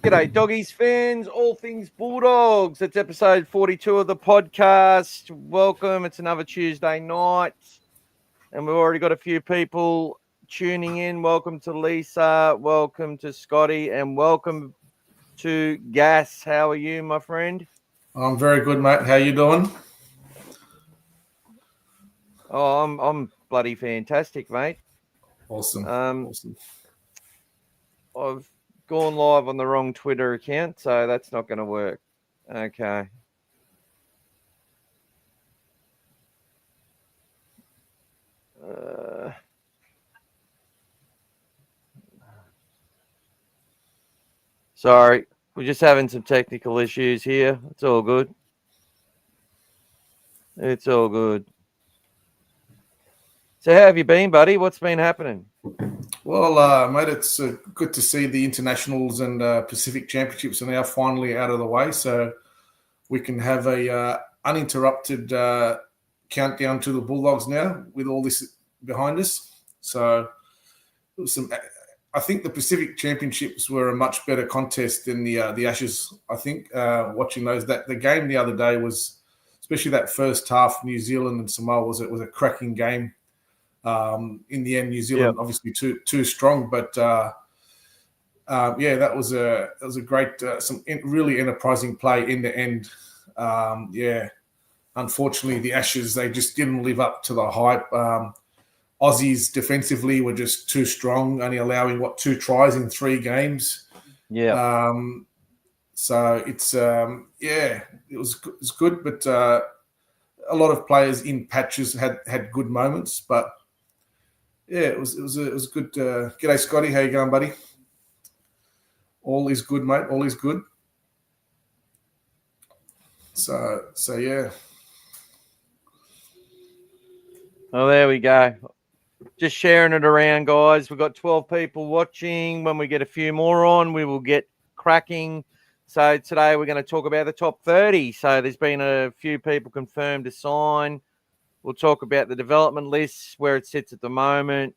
G'day, doggies fans, all things Bulldogs. It's episode 42 of the podcast. Welcome. It's another Tuesday night, and we've already got a few people tuning in. Welcome to Lisa, welcome to Scotty, and welcome to Gas. How are you, my friend? I'm very good, mate. How you doing? Oh, I'm bloody fantastic, mate. Awesome. Awesome. I've gone live on the wrong Twitter account, so that's not going to work. Okay. Sorry, we're just having some technical issues here. It's all good. It's all good. So how have you been, buddy? What's been happening? Well, mate, it's good to see the internationals and Pacific Championships are now finally out of the way, so we can have a uninterrupted countdown to the Bulldogs now with all this behind us. So it was I think the Pacific Championships were a much better contest than the Ashes. I think watching those, that the game the other day was, especially that first half, New Zealand and Samoa was a cracking game. In the end, New Zealand obviously too strong, but that was a great some really enterprising play in the end. Unfortunately, the Ashes, they just didn't live up to the hype. Aussies defensively were just too strong, only allowing 2 tries in 3 games. Yeah. So it's it was good, but a lot of players in patches had good moments, but. Yeah, it was good. G'day, Scotty. How you going, buddy? All is good, mate. All is good. So yeah. Oh, there we go. Just sharing it around, guys. We've got 12 people watching. When we get a few more on, we will get cracking. So today we're going to talk about the top 30. So there's been a few people confirmed to sign. We'll talk about the development lists, where it sits at the moment,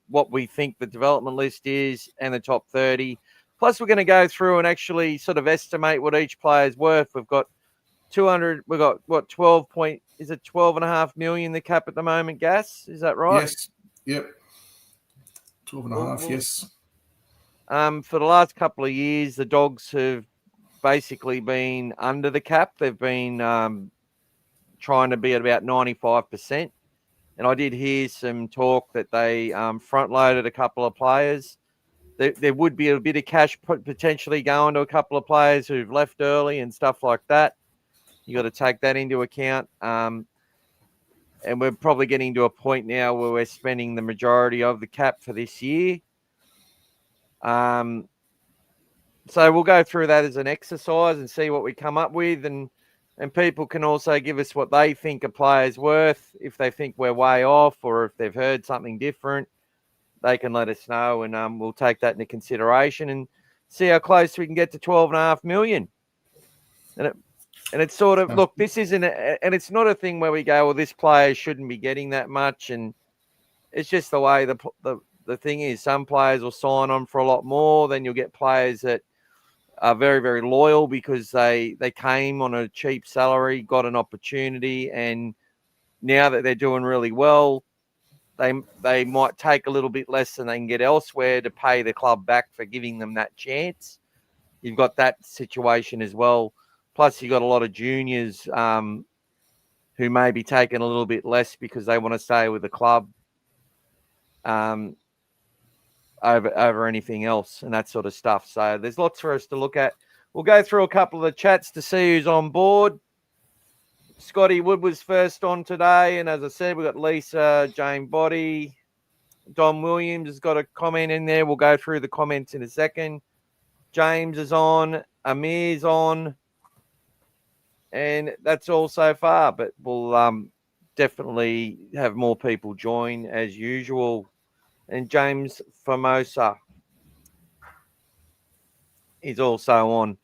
what we think the development list is, and the top 30. Plus, we're going to go through and actually sort of estimate what each player's worth. We've got 200. We've got 12.5 million the cap at the moment, Gas? Is that right? Yes. Yep. 12.5, yes. For the last couple of years, the Dogs have basically been under the cap. They've been trying to be at about 95%. And I did hear some talk that they front-loaded a couple of players. There would be a bit of cash potentially going to a couple of players who've left early and stuff like that. You got to take that into account. And we're probably getting to a point now where we're spending the majority of the cap for this year. So we'll go through that as an exercise and see what we come up with, and people can also give us what they think a player's worth. If they think we're way off or if they've heard something different, they can let us know, and we'll take that into consideration and see how close we can get to 12.5 million. And it's sort of, look, this isn't, and it's not a thing where we go, well, this player shouldn't be getting that much. And it's just the way the thing is. Some players will sign on for a lot more. Then you'll get players that are very, very loyal because they came on a cheap salary, got an opportunity, and now that they're doing really well, they might take a little bit less than they can get elsewhere to pay the club back for giving them that chance. You've got that situation as well. Plus, you've got a lot of juniors who may be taking a little bit less because they want to stay with the club over anything else and that sort of stuff. So there's lots for us to look at. We'll go through a couple of the chats to see who's on board. Scotty Wood was first on today, and as I said, we've got Lisa, Jane Body, Don Williams has got a comment in there. We'll go through the comments in a second. James is on, Amir's on, and that's all so far, but we'll definitely have more people join as usual. And James Formosa is also on.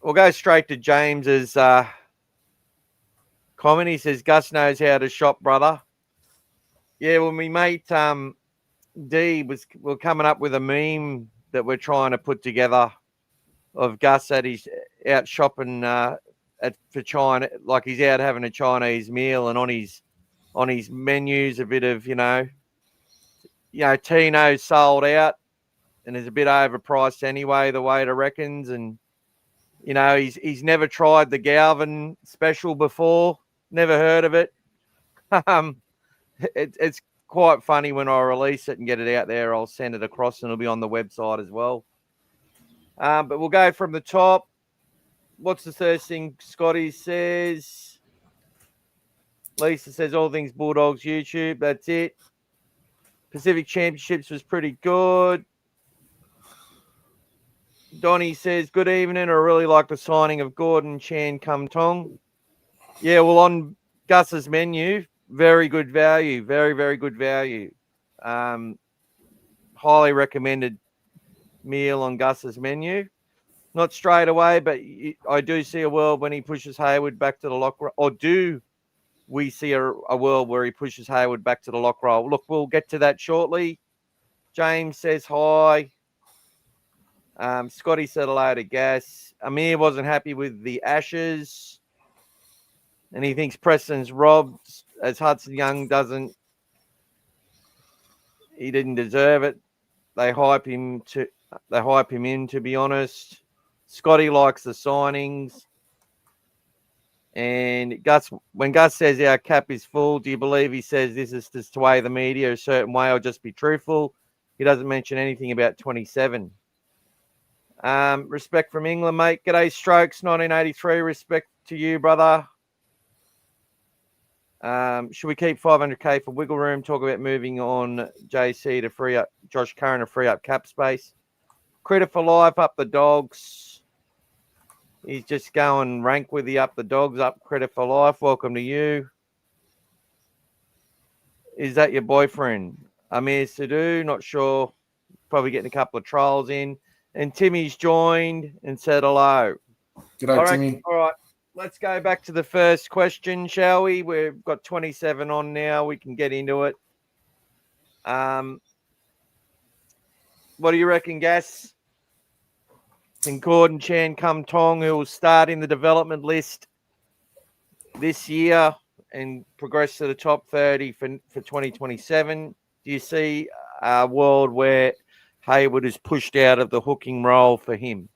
We'll go straight to James's comment. He says, Gus knows how to shop, brother. Yeah, when we mate D we're coming up with a meme that we're trying to put together of Gus at his out shopping for China, like he's out having a Chinese meal, and on his menus a bit of Tino's sold out and is a bit overpriced anyway, the waiter reckons, and he's never tried the Galvin special before, never heard of it. It's quite funny when I release it and get it out there. I'll send it across and it'll be on the website as well. But we'll go from the top. What's the first thing Scotty says? Lisa says all things Bulldogs YouTube. That's it. Pacific Championships was pretty good. Donnie says, good evening. I really like the signing of Gordon Chan Kum Tong. Yeah, well, on Gus's menu, very good value. Very, very good value. Highly recommended meal on Gus's menu. Not straight away, but I do see a world when he pushes Hayward back to the lock roll. Or do we see a world where he pushes Hayward back to the lock roll? Look, we'll get to that shortly. James says hi. Scotty said hello to Gas. Amir wasn't happy with the Ashes. And he thinks Preston's robbed, as Hudson Young he didn't deserve it. They hype him in, to be honest. Scotty likes the signings. And when Gus says our cap is full, do you believe he says this is to sway the media a certain way or just be truthful? He doesn't mention anything about 27. Respect from England, mate. G'day, Strokes, 1983. Respect to you, brother. Should we keep 500k for wiggle room? Talk about moving on JC to free up Josh Curran to free up cap space. Critter for life, up the Dogs. He's just going rank with the up the Dogs, up Critter for life. Welcome to you. Is that your boyfriend? Amir Sidhu, not sure. Probably getting a couple of trolls in. And Timmy's joined and said hello. G'day, Timmy. All right. Let's go back to the first question, shall we? We've got 27 on now. We can get into it. What do you reckon, Gas? And Gordon Chan Kum Tong, who will start in the development list this year and progress to the top 30 for 2027. Do you see a world where Hayward is pushed out of the hooking role for him?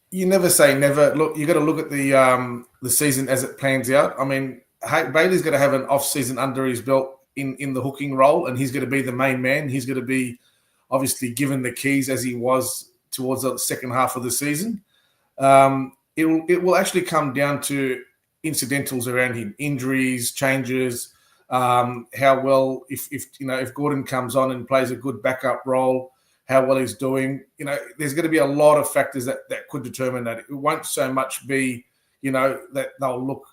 You never say never. Look, you got to look at the season as it plans out. I mean, Bailey's going to have an off season under his belt in the hooking role, and he's going to be the main man. He's going to be obviously given the keys as he was towards the second half of the season. It will actually come down to incidentals around him, injuries, changes, how well if Gordon comes on and plays a good backup role, how well he's doing. There's going to be a lot of factors that could determine that. It won't so much be that they'll look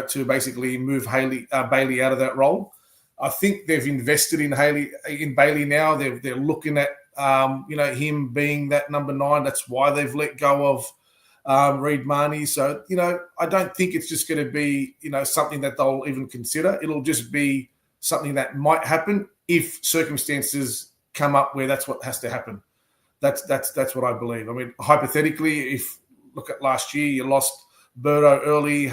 to basically move Bailey out of that role. I think they've invested in Bailey now. They're looking at him being that number 9. That's why they've let go of Reid Marnie. So I don't think it's just going to be something that they'll even consider. It'll just be something that might happen if circumstances come up where that's what has to happen. That's what I believe. I mean, hypothetically, if look at last year, you lost Birdo early.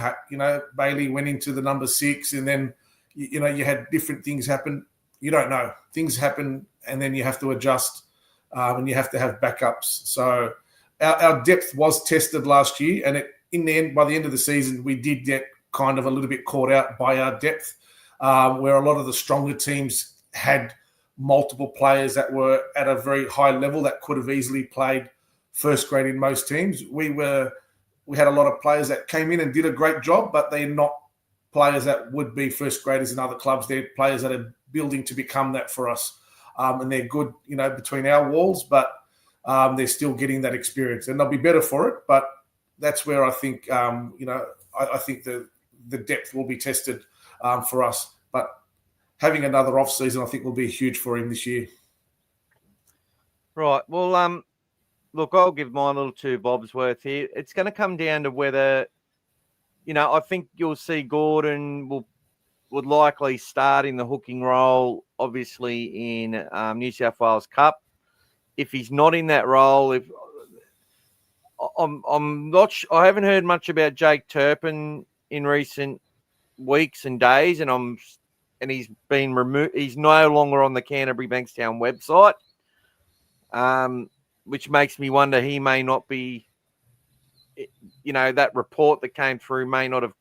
Bailey went into the number 6, and then you had different things happen. You don't know. Things happen, and then you have to adjust, and you have to have backups. So our depth was tested last year, and by the end of the season, we did get kind of a little bit caught out by our depth, where a lot of the stronger teams had multiple players that were at a very high level that could have easily played first grade in most teams. We had a lot of players that came in and did a great job, but they're not players that would be first graders in other clubs. They're players that are building to become that for us. And they're good, between our walls, but they're still getting that experience, and they'll be better for it. But that's where I think, I think the depth will be tested for us. But having another off season, I think, will be huge for him this year. Right. Well, look, I'll give my little 2 bobs worth here. It's going to come down to whether, I think you'll see Gordon would likely start in the hooking role, obviously in New South Wales Cup. if he's not in that role, if I'm not, I haven't heard much about Jake Turpin in recent weeks and days, and he's been removed. He's no longer on the Canterbury Bankstown website, which makes me wonder he may not be. That report that came through may not have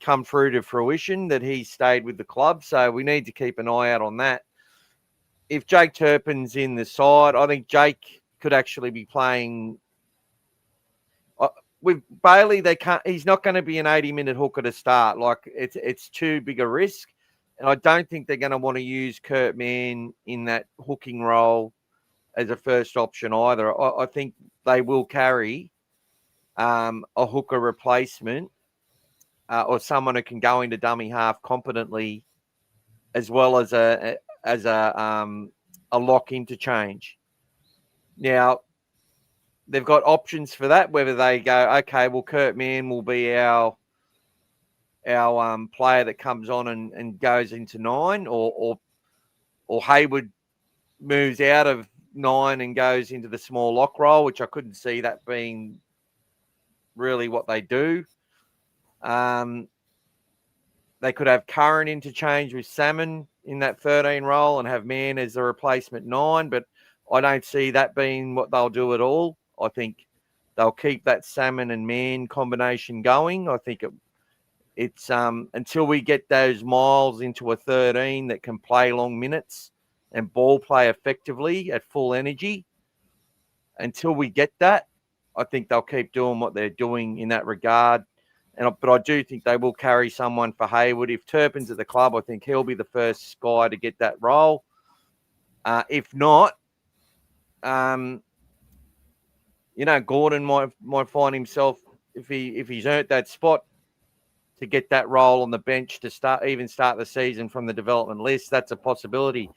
come through to fruition that he stayed with the club. So we need to keep an eye out on that. If Jake Turpin's in the side, I think Jake could actually be playing. With Bailey, he's not going to be an 80-minute hooker to start. Like it's too big a risk. And I don't think they're going to want to use Kurt Mann in that hooking role as a first option either. I think they will carry a hooker replacement or someone who can go into dummy half competently, as well as a lock interchange. Now, they've got options for that, whether they go, okay, well, Kurt Mann will be our player that comes on and goes into 9, or Hayward moves out of 9 and goes into the small lock role, which I couldn't see that being really what they do. They could have Curran interchange with Salmon in that 13 role and have Mann as the replacement 9, but I don't see that being what they'll do at all. I think they'll keep that Salmon and Mann combination going. I think it's until we get those Miles into a 13 that can play long minutes and ball play effectively at full energy. Until we get that, I think they'll keep doing what they're doing in that regard. But I do think they will carry someone for Hayward. If Turpin's at the club, I think he'll be the first guy to get that role. If not, Gordon might find himself, if he's earned that spot, to get that role on the bench to start the season from the development list. That's a possibility.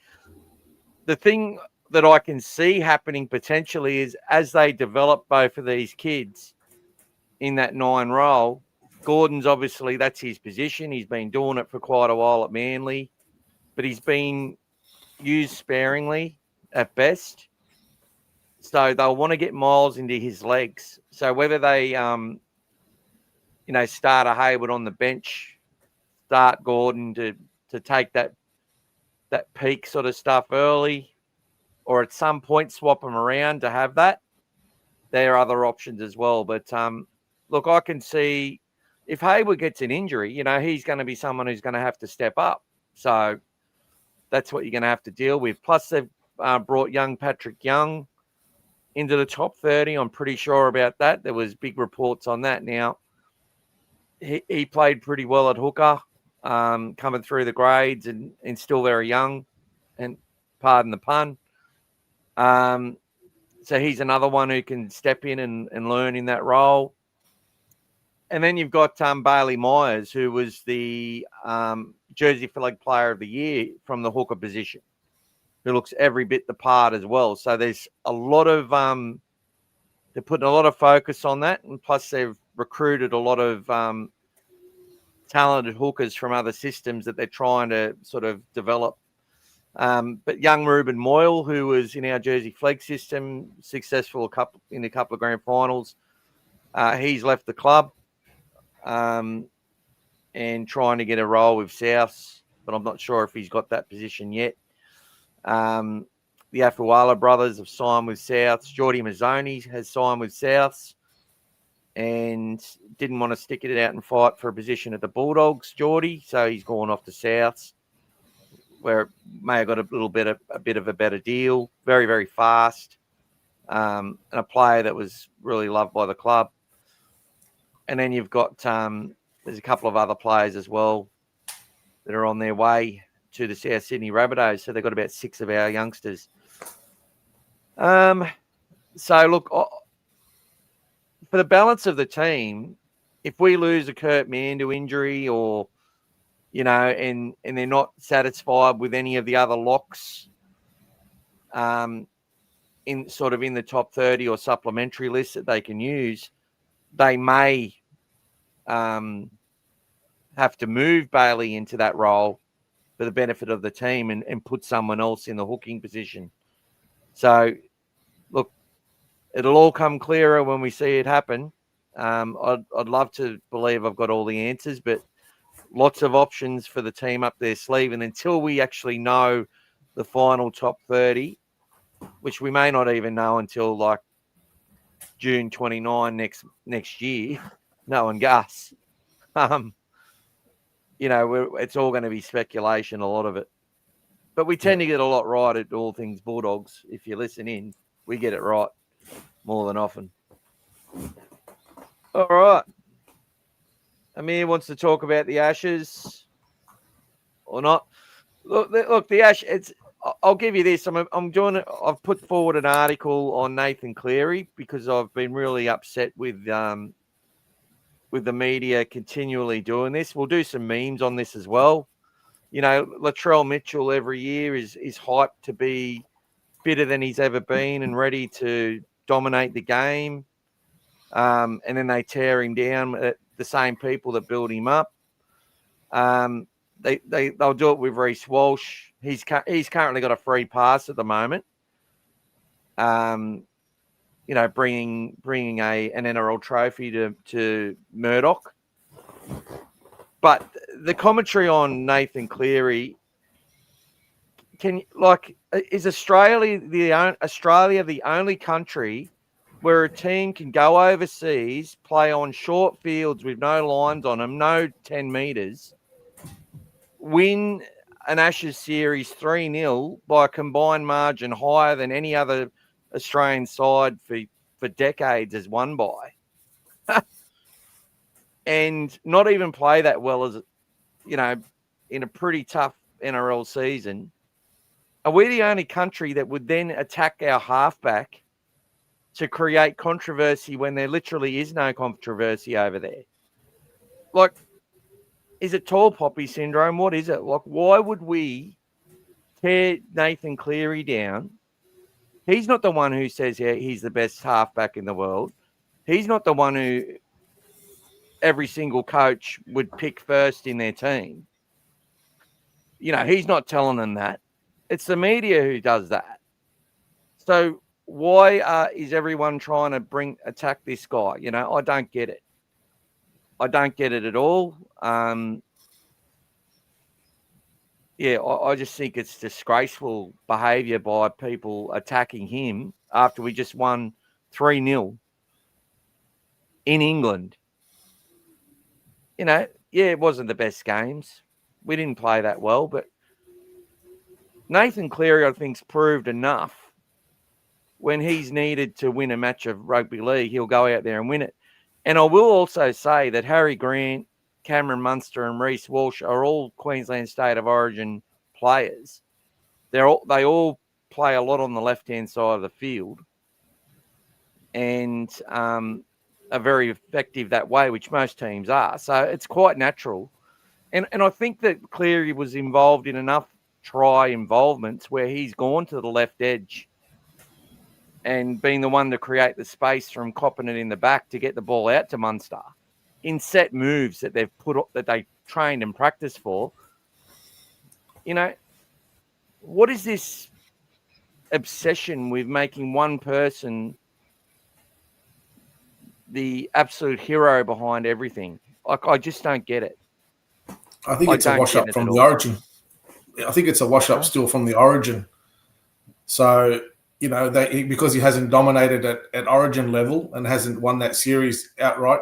The thing that I can see happening potentially is as they develop both of these kids in that 9 role, Gordon's obviously, that's his position. He's been doing it for quite a while at Manly, but he's been used sparingly at best. So they'll want to get Miles into his legs. So whether they, start a Hayward on the bench, start Gordon to take that peak sort of stuff early, or at some point swap them around to have that, there are other options as well. But look, I can see if Hayward gets an injury, he's going to be someone who's going to have to step up. So that's what you're going to have to deal with. Plus, they've brought young Patrick Young into the top 30. I'm pretty sure about that. There was big reports on that. Now, he played pretty well at hooker, coming through the grades and still very young, and pardon the pun. So he's another one who can step in and learn in that role. And then you've got Bailey Myers, who was the Jersey Flag Player of the Year from the hooker position, who looks every bit the part as well. So there's a lot of they're putting a lot of focus on that, and plus they've recruited a lot of talented hookers from other systems that they're trying to sort of develop. But young Ruben Moyle, who was in our Jersey Flag system, successful in a couple of grand finals, he's left the club and trying to get a role with Souths, but I'm not sure if he's got that position yet. The Afuala brothers have signed with Souths. Geordie Mazzoni has signed with Souths and didn't want to stick it out and fight for a position at the Bulldogs, Geordie, so he's gone off to Souths, where it may have got a bit of a better deal. Very, very fast, and a player that was really loved by the club. And then you've got there's a couple of other players as well that are on their way to the South Sydney Rabbitohs. So they've got about 6 of our youngsters. So look, for the balance of the team, if we lose a Kurt Mann to injury, or and they're not satisfied with any of the other locks, in the top 30 or supplementary list that they can use, they may have to move Bailey into that role for the benefit of the team and put someone else in the hooking position. So It'll all come clearer when we see it happen. I'd love to believe I've got all the answers, but lots of options for the team up their sleeve. And until we actually know the final top 30, which we may not even know until like June 29 next year, knowing Gus, it's all going to be speculation, a lot of it. But we tend to get a lot right at All Things Bulldogs. If you listen in, we get it right more than often. All right. Amir wants to talk about the Ashes or not. Look, the Ash. I'll give you this. I'm doing it. I've put forward an article on Nathan Cleary because I've been really upset with the media continually doing this. We'll do some memes on this as well. Latrell Mitchell every year is hyped to be fitter than he's ever been and ready to dominate the game. And then they tear him down, the same people that build him up. They'll do it with Reece Walsh. He's currently got a free pass at the moment. Bringing an NRL trophy to Murdoch. But the commentary on Nathan Cleary, is Australia the only country where a team can go overseas, play on short fields with no lines on them, no 10 metres, win an Ashes series 3-0 by a combined margin higher than any other Australian side for decades has won by, and not even play that well as, in a pretty tough NRL season? Are we the only country that would then attack our halfback to create controversy when there literally is no controversy over there? Like, is it tall poppy syndrome? What is it? Like, why would we tear Nathan Cleary down? He's not the one who says, yeah, he's the best halfback in the world. He's not the one who every single coach would pick first in their team. He's not telling them that. It's the media who does that. So why is everyone trying to attack this guy? I don't get it. I don't get it at all. I just think it's disgraceful behaviour by people attacking him after we just won 3-0 in England. It wasn't the best games. We didn't play that well, but Nathan Cleary, I think, has proved enough. When he's needed to win a match of rugby league, he'll go out there and win it. And I will also say that Harry Grant, Cameron Munster and Reece Walsh are all Queensland State of Origin players. They all play a lot on the left-hand side of the field and are very effective that way, which most teams are. So it's quite natural. And I think that Cleary was involved in enough try involvements where he's gone to the left edge and been the one to create the space from copping it in the back to get the ball out to Munster in set moves that they trained and practiced for. What is this obsession with making one person the absolute hero behind everything? I just don't get it. I think it's a wash-up from the origin. I think it's a wash-up still from the origin. So, because he hasn't dominated at origin level and hasn't won that series outright,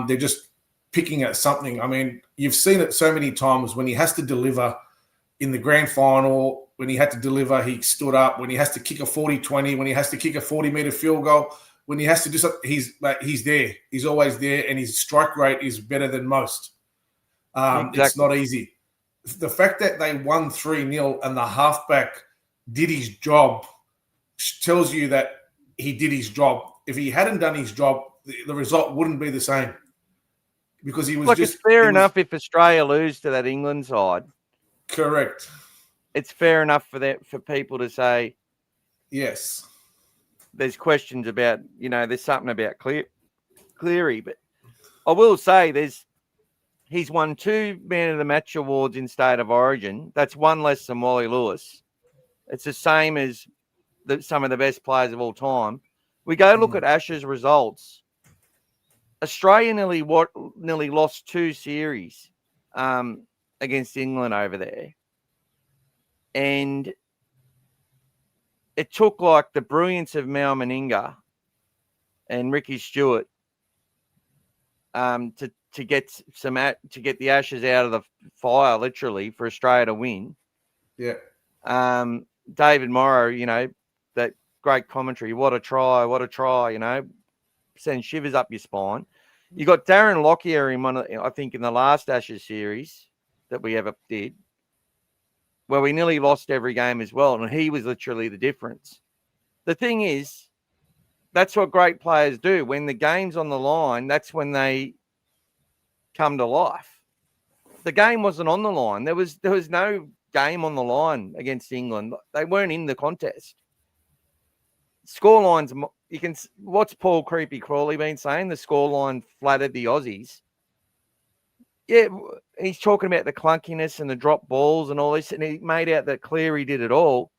they're just picking at something. I mean, you've seen it so many times when he has to deliver in the grand final, when he had to deliver, he stood up. When he has to kick a 40-20, when he has to kick a 40-meter field goal, when he has to do something, he's there. He's always there, and his strike rate is better than most. Exactly. It's not easy. The fact that they won 3-0 and the halfback did his job tells you that he did his job. If he hadn't done his job, the result wouldn't be the same, because he was it's fair enough if Australia lose to that England side. Correct. It's fair enough for people to say, yes, there's questions about, there's something about Cleary, but I will say he's won 2 Man of the Match awards in State of Origin. That's one less than Wally Lewis. It's the same as some of the best players of all time. We go look at Ashes results. Australia nearly lost 2 series against England over there. And it took like the brilliance of Mal Meninga and Ricky Stewart to get the Ashes out of the fire, literally, for Australia to win. Yeah. David Morrow, that great commentary. What a try! Send shivers up your spine. You got Darren Lockyer in I think in the last Ashes series that we ever did, where we nearly lost every game as well, and he was literally the difference. The thing is, that's what great players do. When the game's on the line, that's when they come to life. The game wasn't on the line. There was no game on the line against England. They weren't in the contest. Scorelines, what's Paul Creepy Crawley been saying? The scoreline flattered the Aussies. Yeah, he's talking about the clunkiness and the drop balls and all this, and he made out that Cleary did it all.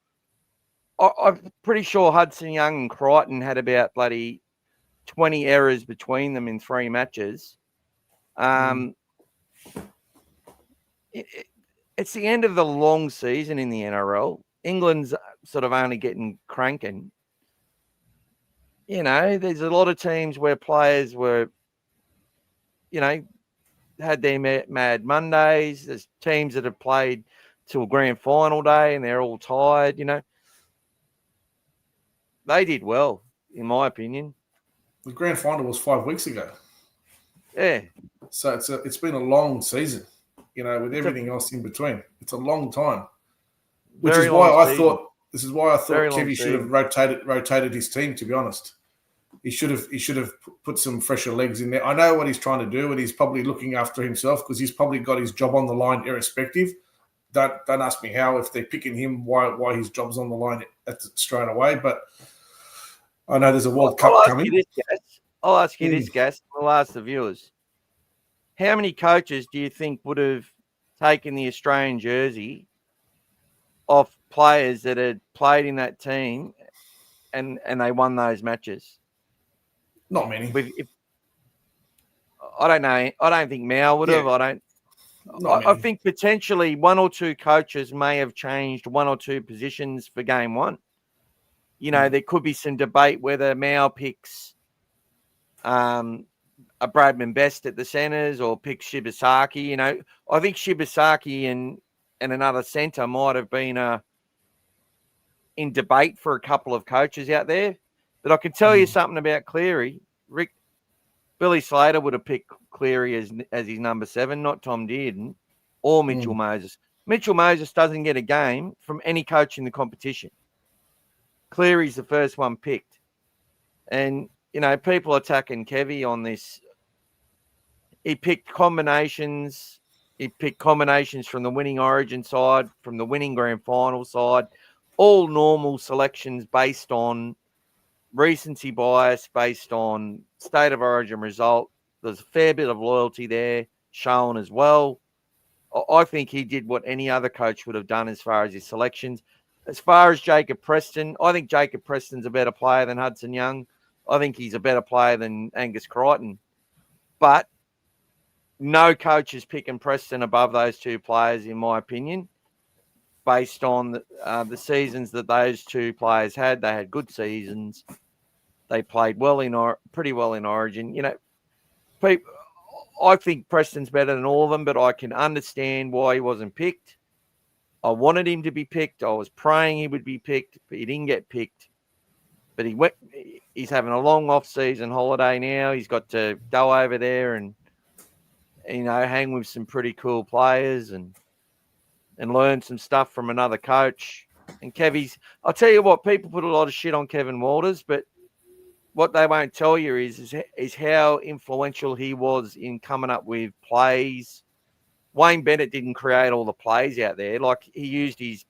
I'm pretty sure Hudson Young and Crichton had about bloody 20 errors between them in 3 matches. It's the end of the long season in the NRL. England's sort of only getting cranking. There's a lot of teams where players were, had their mad Mondays. There's teams that have played till grand final day and they're all tired, They did well, in my opinion. The grand final was 5 weeks ago. Yeah. So it's been a long season, with everything else in between. It's a long time. This is why I thought Kevy should have rotated his team, to be honest. He should have put some fresher legs in there. I know what he's trying to do, and he's probably looking after himself because he's probably got his job on the line irrespective. Don't ask me how, if they're picking him, why his job's on the line straight away. But I know there's a World Cup coming. I'll ask you this, Gas. I'll ask the viewers. How many coaches do you think would have taken the Australian jersey off players that had played in that team and they won those matches? Not many. I don't know. I don't think Mal would have. I think potentially 1 or 2 coaches may have changed 1 or 2 positions for game 1. There could be some debate whether Mal picks a Bradman Best at the centres or picks Shibasaki. I think Shibasaki and another centre might have been in debate for a couple of coaches out there. But I can tell you something about Cleary. Billy Slater would have picked Cleary as his number 7, not Tom Dearden or Mitchell Moses. Mitchell Moses doesn't get a game from any coach in the competition. Cleary's the first one picked. And, people attacking Kevy on this. He picked combinations. He picked combinations from the winning Origin side, from the winning grand final side, all normal selections based on recency bias, based on state of origin result. There's a fair bit of loyalty there shown as well. I think he did what any other coach would have done as far as his selections. As far as Jacob Preston, I think Jacob Preston's a better player than Hudson Young. I think he's a better player than Angus Crichton. But no coach is picking Preston above those 2 players, in my opinion, based on the seasons that those 2 players had. They had good seasons. They played pretty well in Origin. I think Preston's better than all of them, but I can understand why he wasn't picked. I wanted him to be picked. I was praying he would be picked, but he didn't get picked. But he's having a long off-season holiday now. He's got to go over there and, hang with some pretty cool players and learn some stuff from another coach. And I'll tell you what, people put a lot of shit on Kevin Walters, but what they won't tell you is how influential he was in coming up with plays. Wayne Bennett didn't create all the plays out there. Like, he used his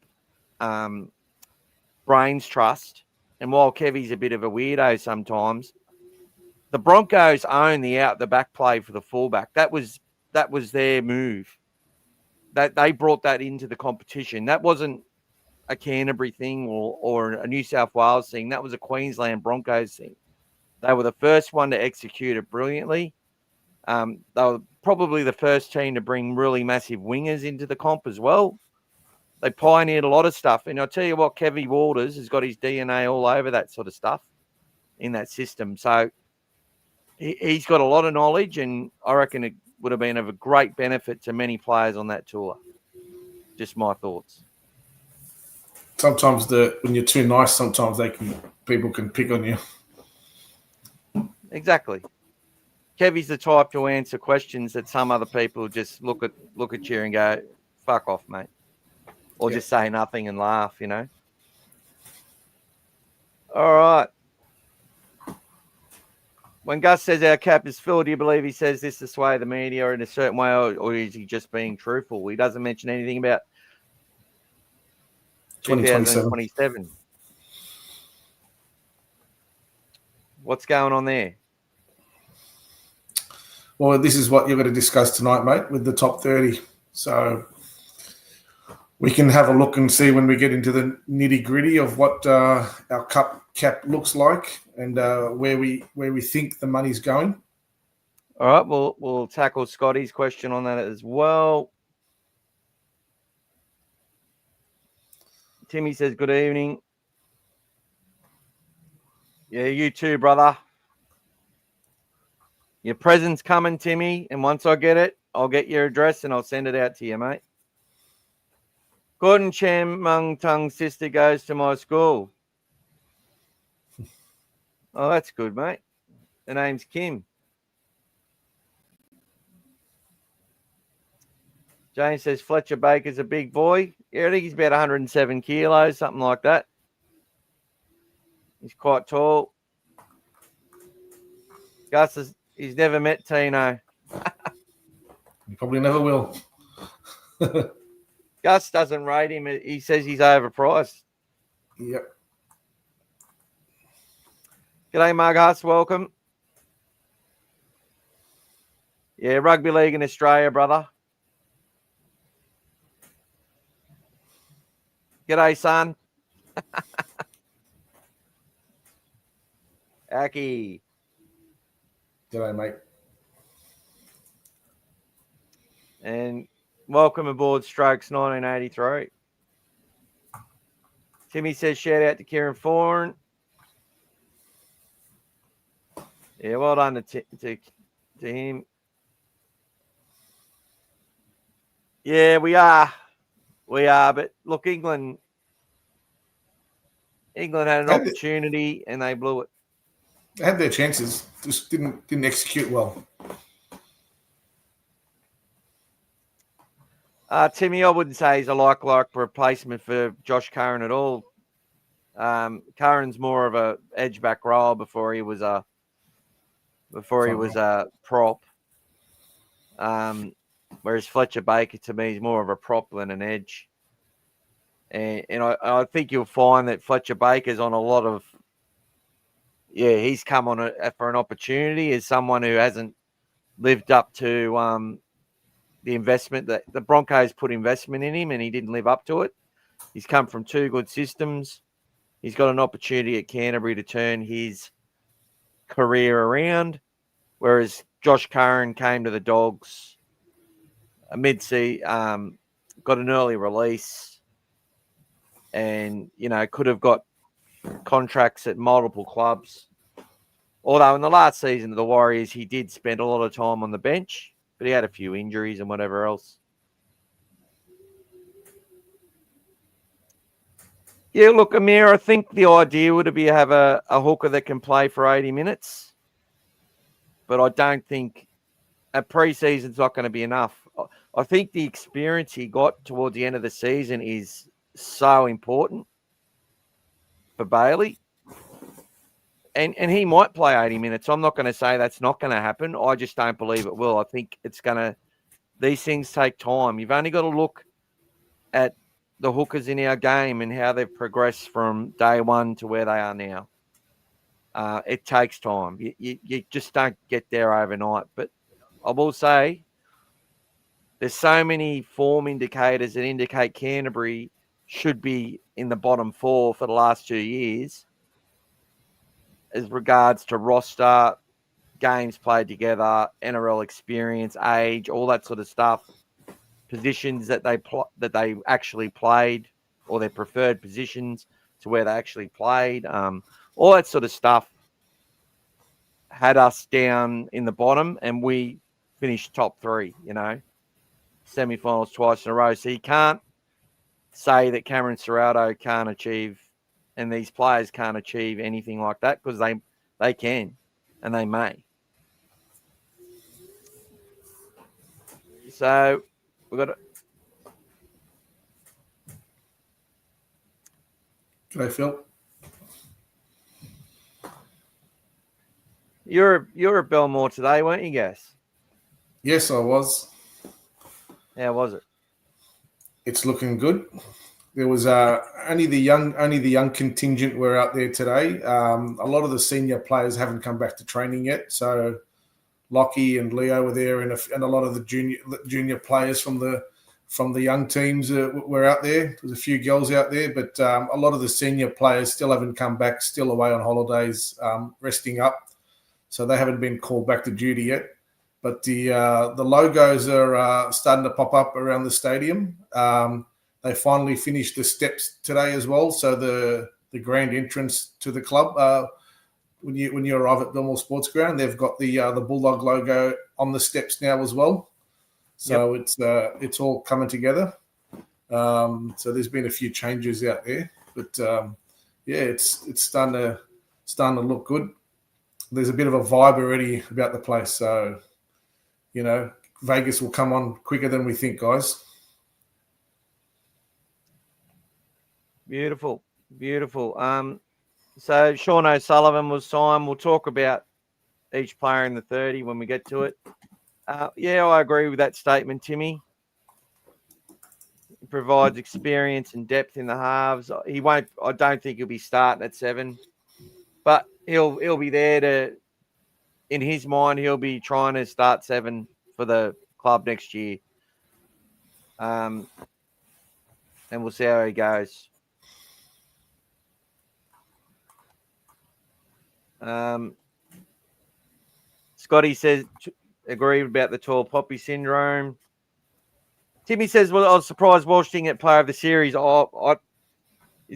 brains trust. And while Kevy's a bit of a weirdo sometimes, the Broncos own the out-the-back play for the fullback. That was their move. That they brought that into the competition. That wasn't a Canterbury thing or a New South Wales thing. That was a Queensland Broncos thing. They were the first one to execute it brilliantly. They were probably the first team to bring really massive wingers into the comp as well. They pioneered a lot of stuff. And I'll tell you what, Kevy Waters has got his DNA all over that sort of stuff in that system. So he's got a lot of knowledge, and I reckon it would have been of a great benefit to many players on that tour. Just my thoughts. Sometimes when you're too nice, sometimes people can pick on you. Exactly. Kevy's the type to answer questions that some other people just look at you and go, "Fuck off, mate," or just say nothing and laugh. All right. When Gus says our cap is full, do you believe he says this to sway the media in a certain way, or is he just being truthful? He doesn't mention anything about 2027. What's going on there? Well, this is what you're going to discuss tonight, mate, with the top 30. So we can have a look and see when we get into the nitty-gritty of what our cap looks like and where we think the money's going. All right, we'll tackle Scotty's question on that as well. Timmy says, good evening. Yeah, you too, brother. Your present's coming, Timmy, and once I get it, I'll get your address and I'll send it out to you, mate. Gordon Chan Mung Tung's sister goes to my school. Oh, that's good, mate. Her name's Kim. Jane says Fletcher Baker's a big boy. Yeah, I think he's about 107 kilos, something like that. He's quite tall. Gus he's never met Tino. He probably never will. Gus doesn't rate him. He says he's overpriced. Yep. G'day, Mughuss. Welcome. Yeah, rugby league in Australia, brother. G'day, son. Aki. G'day, mate. And welcome aboard Strokes 1983. Timmy says shout out to Kieran Foran. Yeah, well done to him. Yeah, we are. But look, England had an opportunity and they blew it. They had their chances, just didn't execute well. Timmy, I wouldn't say he's a like replacement for Josh Curran at all. Curran's more of a edge back role before he was a prop. Whereas Fletcher Baker to me is more of a prop than an edge. And I think you'll find that Fletcher Baker's on a lot of he's come on for an opportunity as someone who hasn't lived up to the investment that the Broncos put investment in him, and he didn't live up to it. He's come from two good systems. He's got an opportunity at Canterbury to turn his career around, whereas Josh Curran came to the Dogs mid-season, got an early release, and could have got contracts at multiple clubs. Although in the last season of the Warriors, he did spend a lot of time on the bench, but he had a few injuries and whatever else. Yeah, look, Amir, I think the idea would be to have a hooker that can play for 80 minutes, but I don't think a pre-season's not going to be enough. I think the experience he got towards the end of the season is so important for Bailey. And he might play 80 minutes. I'm not going to say that's not going to happen. I just don't believe it will. I think these things take time. You've only got to look at the hookers in our game and how they've progressed from day one to where they are now. It takes time. You just don't get there overnight. But I will say there's so many form indicators that indicate Canterbury should be in the bottom four for the last 2 years. as regards to roster, games played together, NRL experience, age, all that sort of stuff, positions that they actually played, or their preferred positions to where they actually played, all that sort of stuff had us down in the bottom, and we finished top 3. Semi-finals twice in a row. So you can't say that Cameron Ciraldo can't achieve, and these players can't achieve anything like that, because they can, and they may. So we've got to. G'day, Phil. You're at Belmore today, weren't you, Gas? Yes, I was. How was it? It's looking good. There was only the young contingent were out there today. A lot of the senior players haven't come back to training yet. So Lockie and Leo were there, and a lot of the junior players from the young teams were out there. There was a few girls out there, but a lot of the senior players still haven't come back, still away on holidays, resting up. So they haven't been called back to duty yet. But the logos are starting to pop up around the stadium. They finally finished the steps today as well. So the grand entrance to the club, when you arrive at Belmore Sports Ground, they've got the Bulldog logo on the steps now as well. So yep. It's all coming together. So there's been a few changes out there, but it's starting to look good. There's a bit of a vibe already about the place. So, Vegas will come on quicker than we think, guys. Beautiful. So Sean O'Sullivan was signed. We'll talk about each player in the 30 when we get to it. I agree with that statement, Timmy. He provides experience and depth in the halves. I don't think he'll be starting at 7, but he'll be there in his mind, he'll be trying to start 7 for the club next year. And we'll see how he goes. Scotty says, agree about the tall poppy syndrome. Timmy says, well, I was surprised Walsh didn't get player of the series. I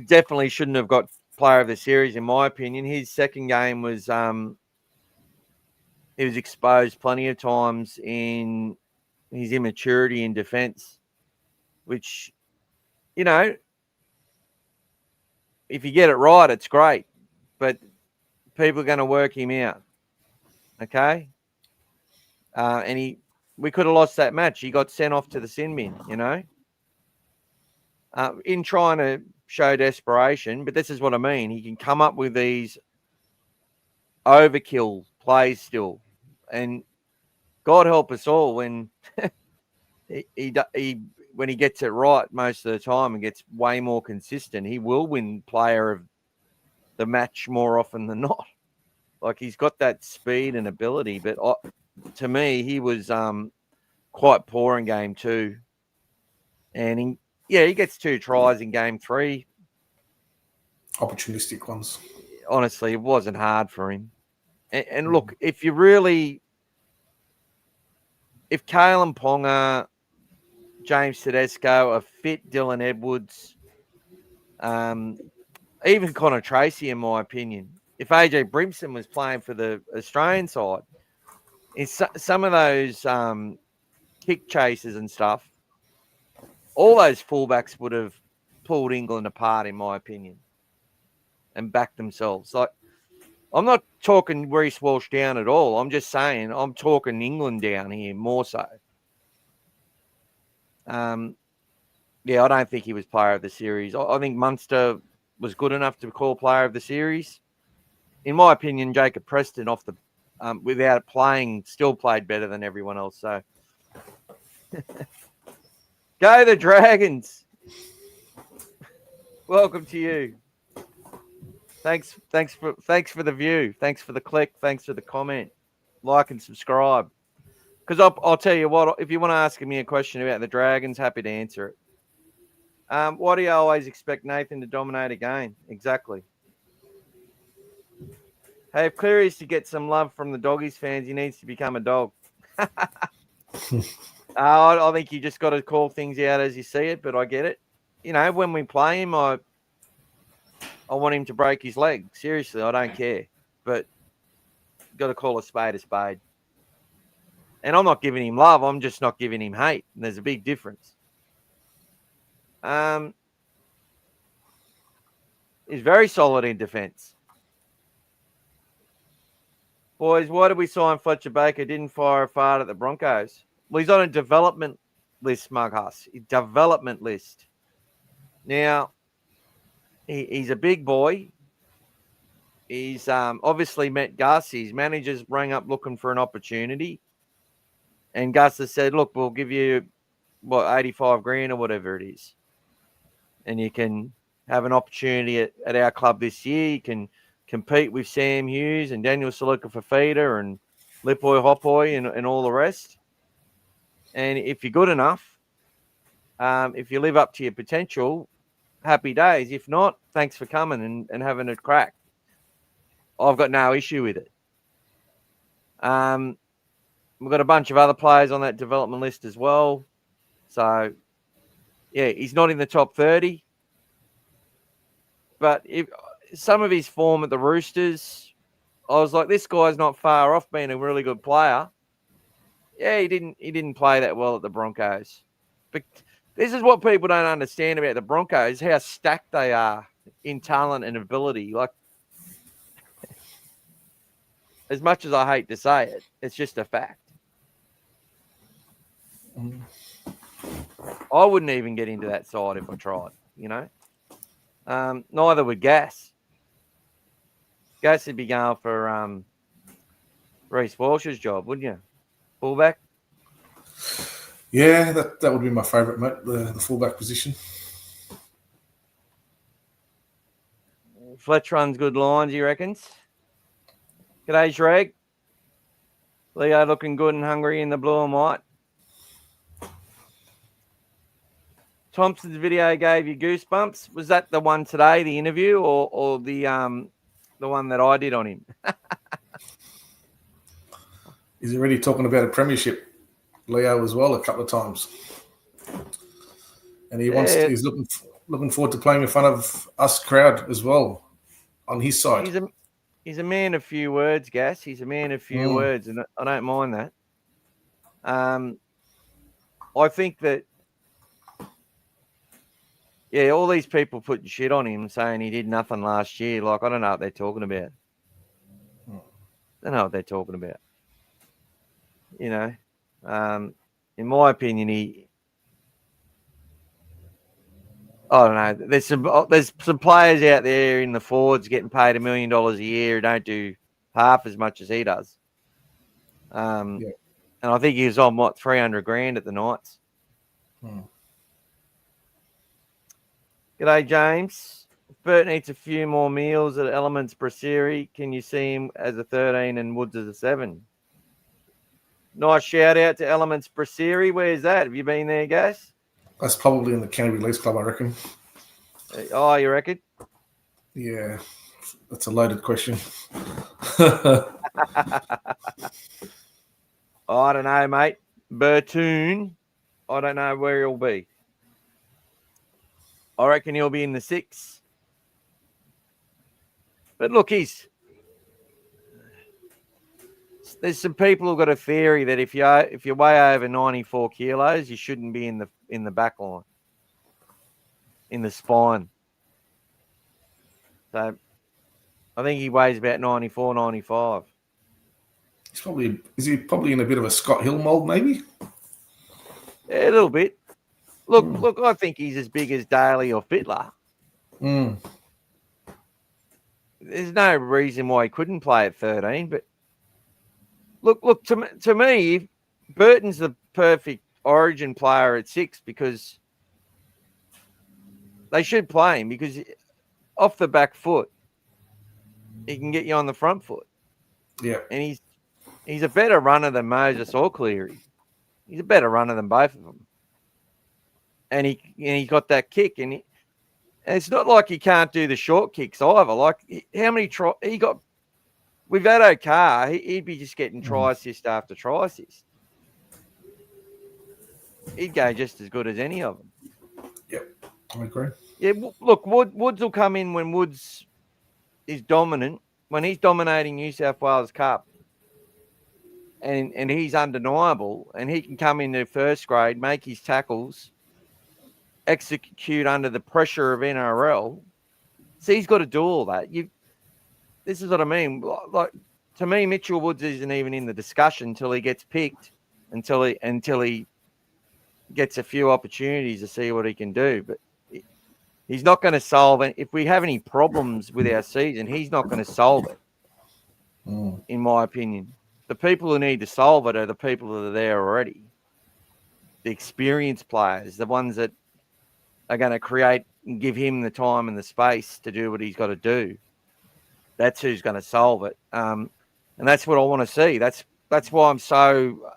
definitely shouldn't have got player of the series, in my opinion. His second game was he was exposed plenty of times in his immaturity in defence, which, if you get it right, it's great. But people are going to work him out. Okay? And we could have lost that match. He got sent off to the sin bin, in trying to show desperation. But this is what I mean. He can come up with these overkill plays still. And God help us all when when he gets it right most of the time and gets way more consistent, he will win player of the match more often than not. Like, he's got that speed and ability, but to me, he was quite poor in game 2. And he gets 2 tries in game 3. Opportunistic ones. Honestly, it wasn't hard for him. And look, if Kalen Ponga, James Tedesco, a fit Dylan Edwards, even Connor Tracy, in my opinion, if AJ Brimson was playing for the Australian side, some of those kick chases and stuff, all those fullbacks would have pulled England apart, in my opinion, and backed themselves. Like, I'm not talking Reece Walsh down at all. I'm just saying I'm talking England down here more so. I don't think he was player of the series. I think Munster was good enough to call player of the series. In my opinion, Jacob Preston off the without playing still played better than everyone else. So go the Dragons. Welcome to you. Thanks for the view. Thanks for the click. Thanks for the comment. Like and subscribe. Because I'll tell you what, if you want to ask me a question about the Dragons, happy to answer it. Why do you always expect Nathan to dominate a game? Exactly. Hey, if Cleary is to get some love from the Doggies fans, he needs to become a dog. I think you just got to call things out as you see it, but I get it. When we play him, I want him to break his leg. Seriously, I don't care. But got to call a spade a spade. And I'm not giving him love. I'm just not giving him hate. And there's a big difference. He's very solid in defence. Boys, why did we sign Fletcher Baker? Didn't fire a fart at the Broncos. Well, he's on a development list, Mughuss. Development list. Now, he's a big boy. He's obviously met Gus. His managers rang up looking for an opportunity. And Gus has said, look, we'll give you, 85 grand or whatever it is. And you can have an opportunity at our club this year. You can compete with Sam Hughes and Daniel Saluka Fafita and Lipoi Hopoi and all the rest. And if you're good enough, if you live up to your potential, happy days. If not, thanks for coming and having a crack. I've got no issue with it. We've got a bunch of other players on that development list as well. So, yeah, he's not in the top 30. But if some of his form at the Roosters, I was like, this guy's not far off being a really good player. Yeah, he didn't play that well at the Broncos. But this is what people don't understand about the Broncos, how stacked they are in talent and ability. Like, as much as I hate to say it, it's just a fact. I wouldn't even get into that side if I tried, Neither would Gas. Gas would be going for Reece Walsh's job, wouldn't you? Fullback? Yeah, that would be my favourite, mate, the fullback position. Fletch runs good lines, he reckons. G'day, Shreg. Leo looking good and hungry in the blue and white. Thompson's video gave you goosebumps. Was that the one today, the interview, or the one that I did on him? He's already talking about a premiership, Leo, as well, a couple of times. And he's looking forward to playing in front of us crowd as well on his side. He's a man of few words, Gas. He's a man of few words, and I don't mind that. I think that, yeah, all these people putting shit on him saying he did nothing last year. Like, I don't know what they're talking about. I don't know what they're talking about. In my opinion, I don't know. There's some players out there in the forwards getting paid $1 million a year who don't do half as much as he does. And I think he was on 300 grand at the Knights. G'day, James. Bert needs a few more meals at Elements Brasserie. Can you see him as a 13 and Woods as a 7? Nice shout out to Elements Brasserie. Where's that? Have you been there, Gas? That's probably in the Canterbury Leagues Club, I reckon. Oh, you reckon? Yeah, that's a loaded question. I don't know, mate. Bertoon, I don't know where he'll be. I reckon he'll be in the 6. But look, there's some people who've got a theory that if you're way over 94 kilos, you shouldn't be in the back line, in the spine. So I think he weighs about 94, 95. Is he probably in a bit of a Scott Hill mold, maybe? Yeah, a little bit. Look, I think he's as big as Daly or Fittler. There's no reason why he couldn't play at 13, but look to me, Burton's the perfect Origin player at 6 because they should play him because off the back foot, he can get you on the front foot. Yeah, and he's a better runner than Moses or Cleary. He's a better runner than both of them, and he got that kick, and it's not like he can't do the short kicks either. Like how many he got with that O'Carr, he'd be just getting try assist after try assist. He'd go just as good as any of them. Yep, I agree. Yeah, look, Woods will come in when Woods is dominant, when he's dominating New South Wales Cup, and he's undeniable, and he can come into first grade, make his tackles, execute under the pressure of NRL. So he's got to do all that. This is what I mean. Like, to me, Mitchell Woods isn't even in the discussion until he gets picked, until he gets a few opportunities to see what he can do. But he's not going to solve it. If we have any problems with our season, he's not going to solve it, in my opinion. The people who need to solve it are the people that are there already. The experienced players, the ones that are going to create and give him the time and the space to do what he's got to do. That's who's going to solve it. And that's what I want to see. That's why I'm so,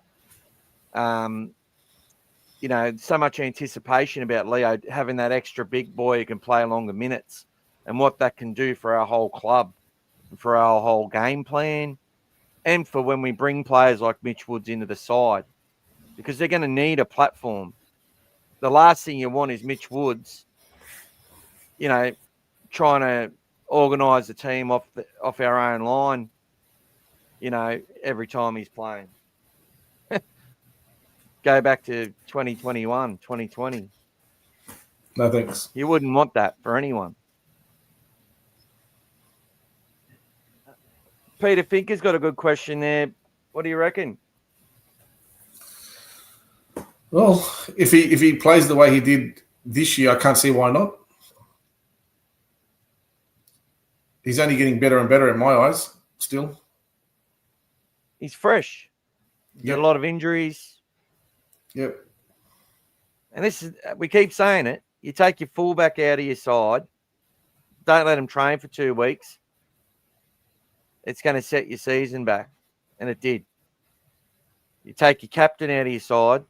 so much anticipation about Leo having that extra big boy who can play longer minutes and what that can do for our whole club, for our whole game plan, and for when we bring players like Mitch Woods into the side, because they're going to need a platform. The last thing you want is Mitch Woods, trying to organise the team off our own line, every time he's playing. Go back to 2021, 2020. No thanks. You wouldn't want that for anyone. Peter Finker's got a good question there. What do you reckon? Well, if he plays the way he did this year, I can't see why not. He's only getting better and better in my eyes, still. He's fresh. Got a lot of injuries. Yep. And we keep saying it. You take your fullback out of your side. Don't let him train for 2 weeks. It's going to set your season back. And it did. You take your captain out of your side.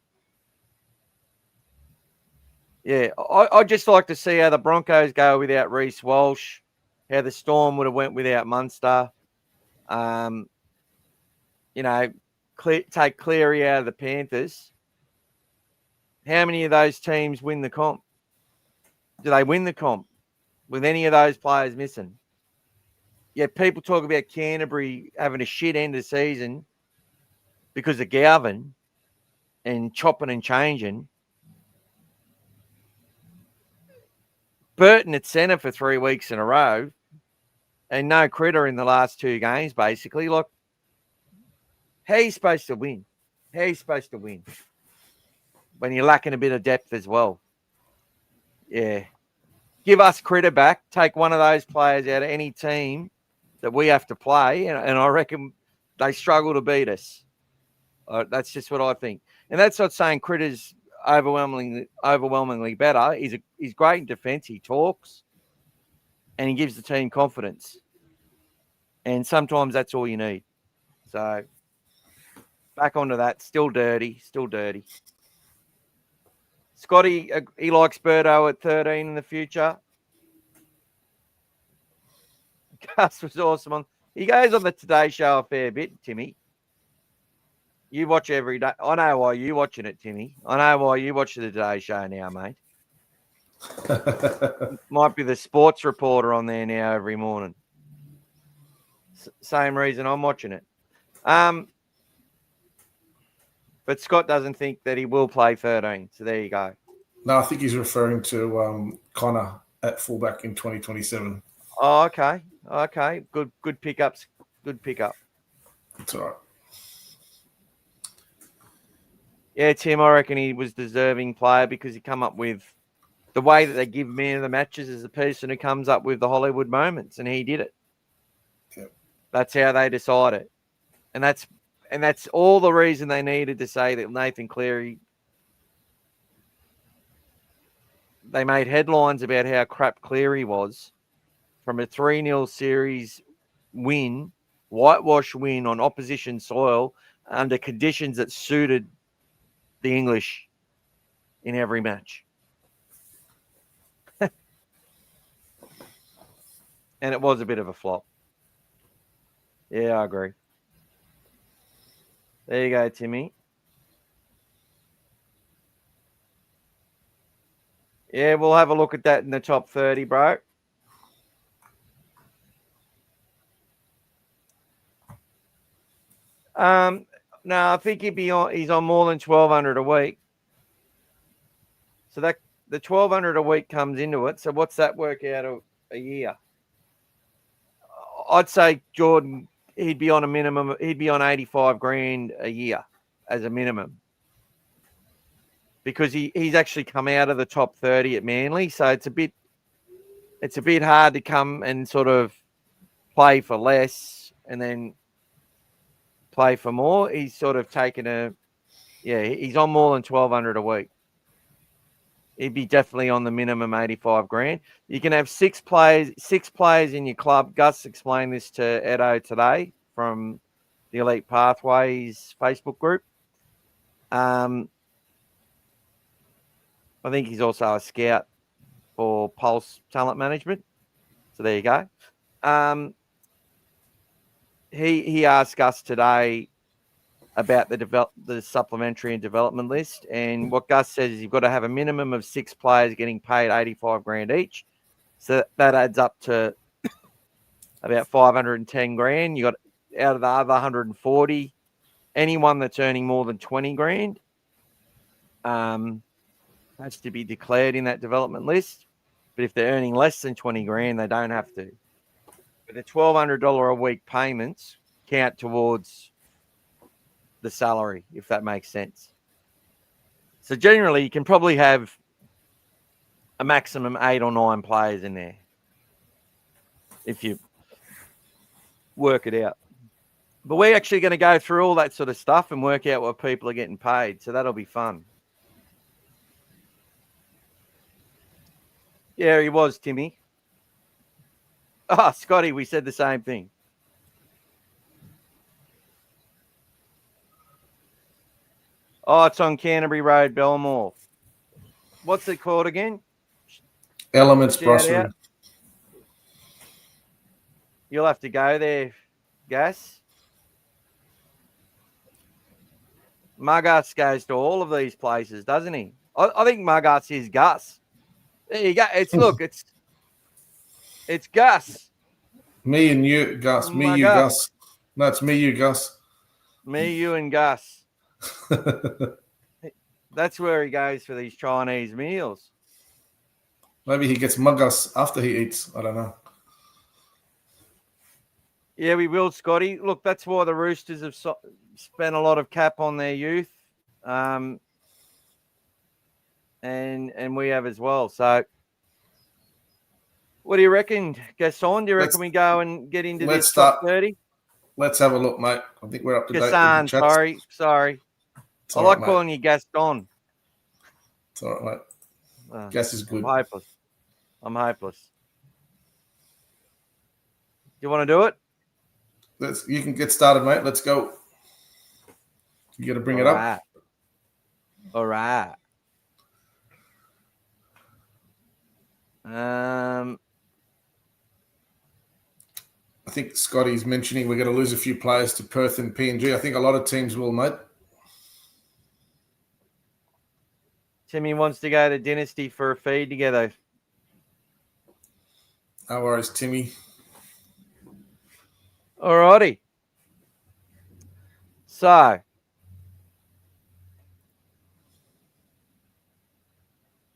Yeah, I'd just like to see how the Broncos go without Reece Walsh, how the Storm would have went without Munster. Take Cleary out of the Panthers. How many of those teams win the comp? Do they win the comp with any of those players missing? Yeah, people talk about Canterbury having a shit end of season because of Galvin and chopping and changing. Burton at centre for 3 weeks in a row and no Critter in the last 2 games, basically. Like, how are you supposed to win? How are you supposed to win when you're lacking a bit of depth as well? Yeah. Give us Critter back. Take one of those players out of any team that we have to play, and I reckon they struggle to beat us. That's just what I think. And that's not saying Critter's overwhelmingly better. He's great in defence. He talks, and he gives the team confidence. And sometimes that's all you need. So back onto that. Still dirty. Scotty, he likes Birdo at 13 in the future. Gus was awesome. He goes on the Today Show a fair bit, Timmy. You watch every day. I know why you're watching it, Timmy. I know why you watch the Today Show now, mate. Might be the sports reporter on there now every morning. Same reason I'm watching it. But Scott doesn't think that he will play 13. So there you go. No, I think he's referring to Connor at fullback in 2027. Oh, okay. Good pickups. Good pickup. That's all right. Yeah, Tim, I reckon he was deserving player because he come up with the way that they give man of the matches is the person who comes up with the Hollywood moments, and he did it. Yep. That's how they decide it. And that's all the reason they needed to say that Nathan Cleary. They made headlines about how crap Cleary was from a 3-0 series win, whitewash win on opposition soil under conditions that suited the English in every match. And it was a bit of a flop. Yeah, I agree. There you go, Timmy. Yeah, we'll have a look at that in the top 30, bro. No, I think he's on more than 1,200 a week. So that the 1,200 a week comes into it. So what's that work out of a year? I'd say Jordan, he'd be on 85 grand a year as a minimum. Because he's actually come out of the top 30 at Manly. So it's a bit hard to come and sort of play for less and then play for more. He's sort of taken he's on more than 1,200 a week. He'd be definitely on the minimum 85 grand. You can have six players in your club. Gus explained this to Edo today from the Elite Pathways Facebook group. I think he's also a scout for Pulse Talent Management. So there you go. He asked us today about the supplementary and development list. And what Gus says is you've got to have a minimum of 6 players getting paid 85 grand each. So that adds up to about 510 grand. You got out of the other 140, anyone that's earning more than 20 grand has to be declared in that development list. But if they're earning less than 20 grand, they don't have to. But the $1,200 a week payments count towards the salary, if that makes sense. So generally, you can probably have a maximum 8 or 9 players in there if you work it out. But we're actually going to go through all that sort of stuff and work out what people are getting paid. So that'll be fun. Yeah, he was, Timmy. Oh, Scotty, we said the same thing. Oh, it's on Canterbury Road, Belmore. What's it called again? Elements Brasserie. You'll have to go there, Gas. Muggas goes to all of these places, doesn't he? I think Muggas is Gus. There you go. It's Gus. Me and you, Gus. Me, you, Gus. No, it's me, you, Gus. Me, you, and Gus. That's where he goes for these Chinese meals. Maybe he gets Muggas after he eats. I don't know. Yeah, we will, Scotty. Look, that's why the Roosters have spent a lot of cap on their youth, and we have as well. So, what do you reckon, Gaston? Do you reckon we go and get into this top 30? Let's have a look, mate. I think we're up to date. Gaston, sorry. I like calling you Gaston. It's all right, mate. Gas is good. I'm hopeless. Do you want to do it? You can get started, mate. Let's go. You got to bring it up. All right. I think Scotty's mentioning we're going to lose a few players to Perth and PNG. I think a lot of teams will, mate. Timmy wants to go to Dynasty for a feed together. No worries, Timmy. All righty. So,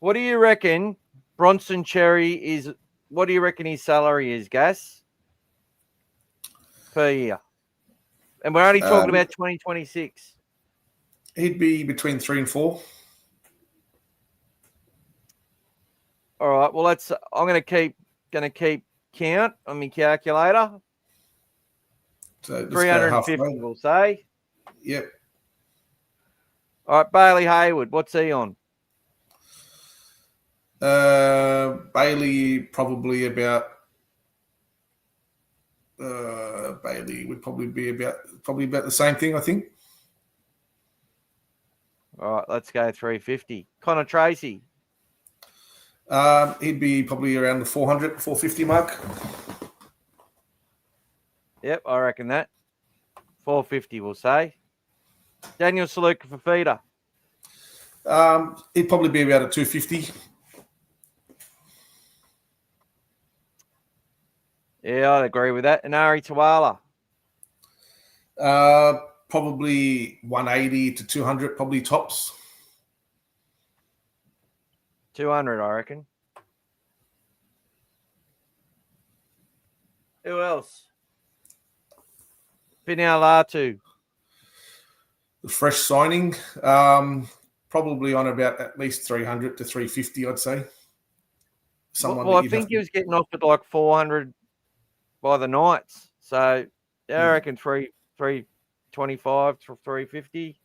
what do you reckon Bronson Cherry is? What do you reckon his salary is, Gas? Per year. And we're only talking about 2026. He'd be between 3 and 4. All right. Well, I'm going to keep count on my calculator. So 350, we'll say. Yep. All right, Bailey Hayward, what's he on? Bailey probably about. Bailey would probably be about the same thing, I think. All right, let's go 350. Connor Tracy. He'd be probably around the 400, 450 mark. Yep, I reckon that. 450, we'll say. Daniel Saluka for feeder. He'd probably be about a 250. Yeah, I'd agree with that. And Ari Tawala. Probably 180 to 200, probably tops. 200, I reckon. Who else? Pinal Latu. The fresh signing, probably on about at least 300 to 350, I'd say. Well, I think he was getting offered like 400 by the Knights. So I reckon 325 to 350.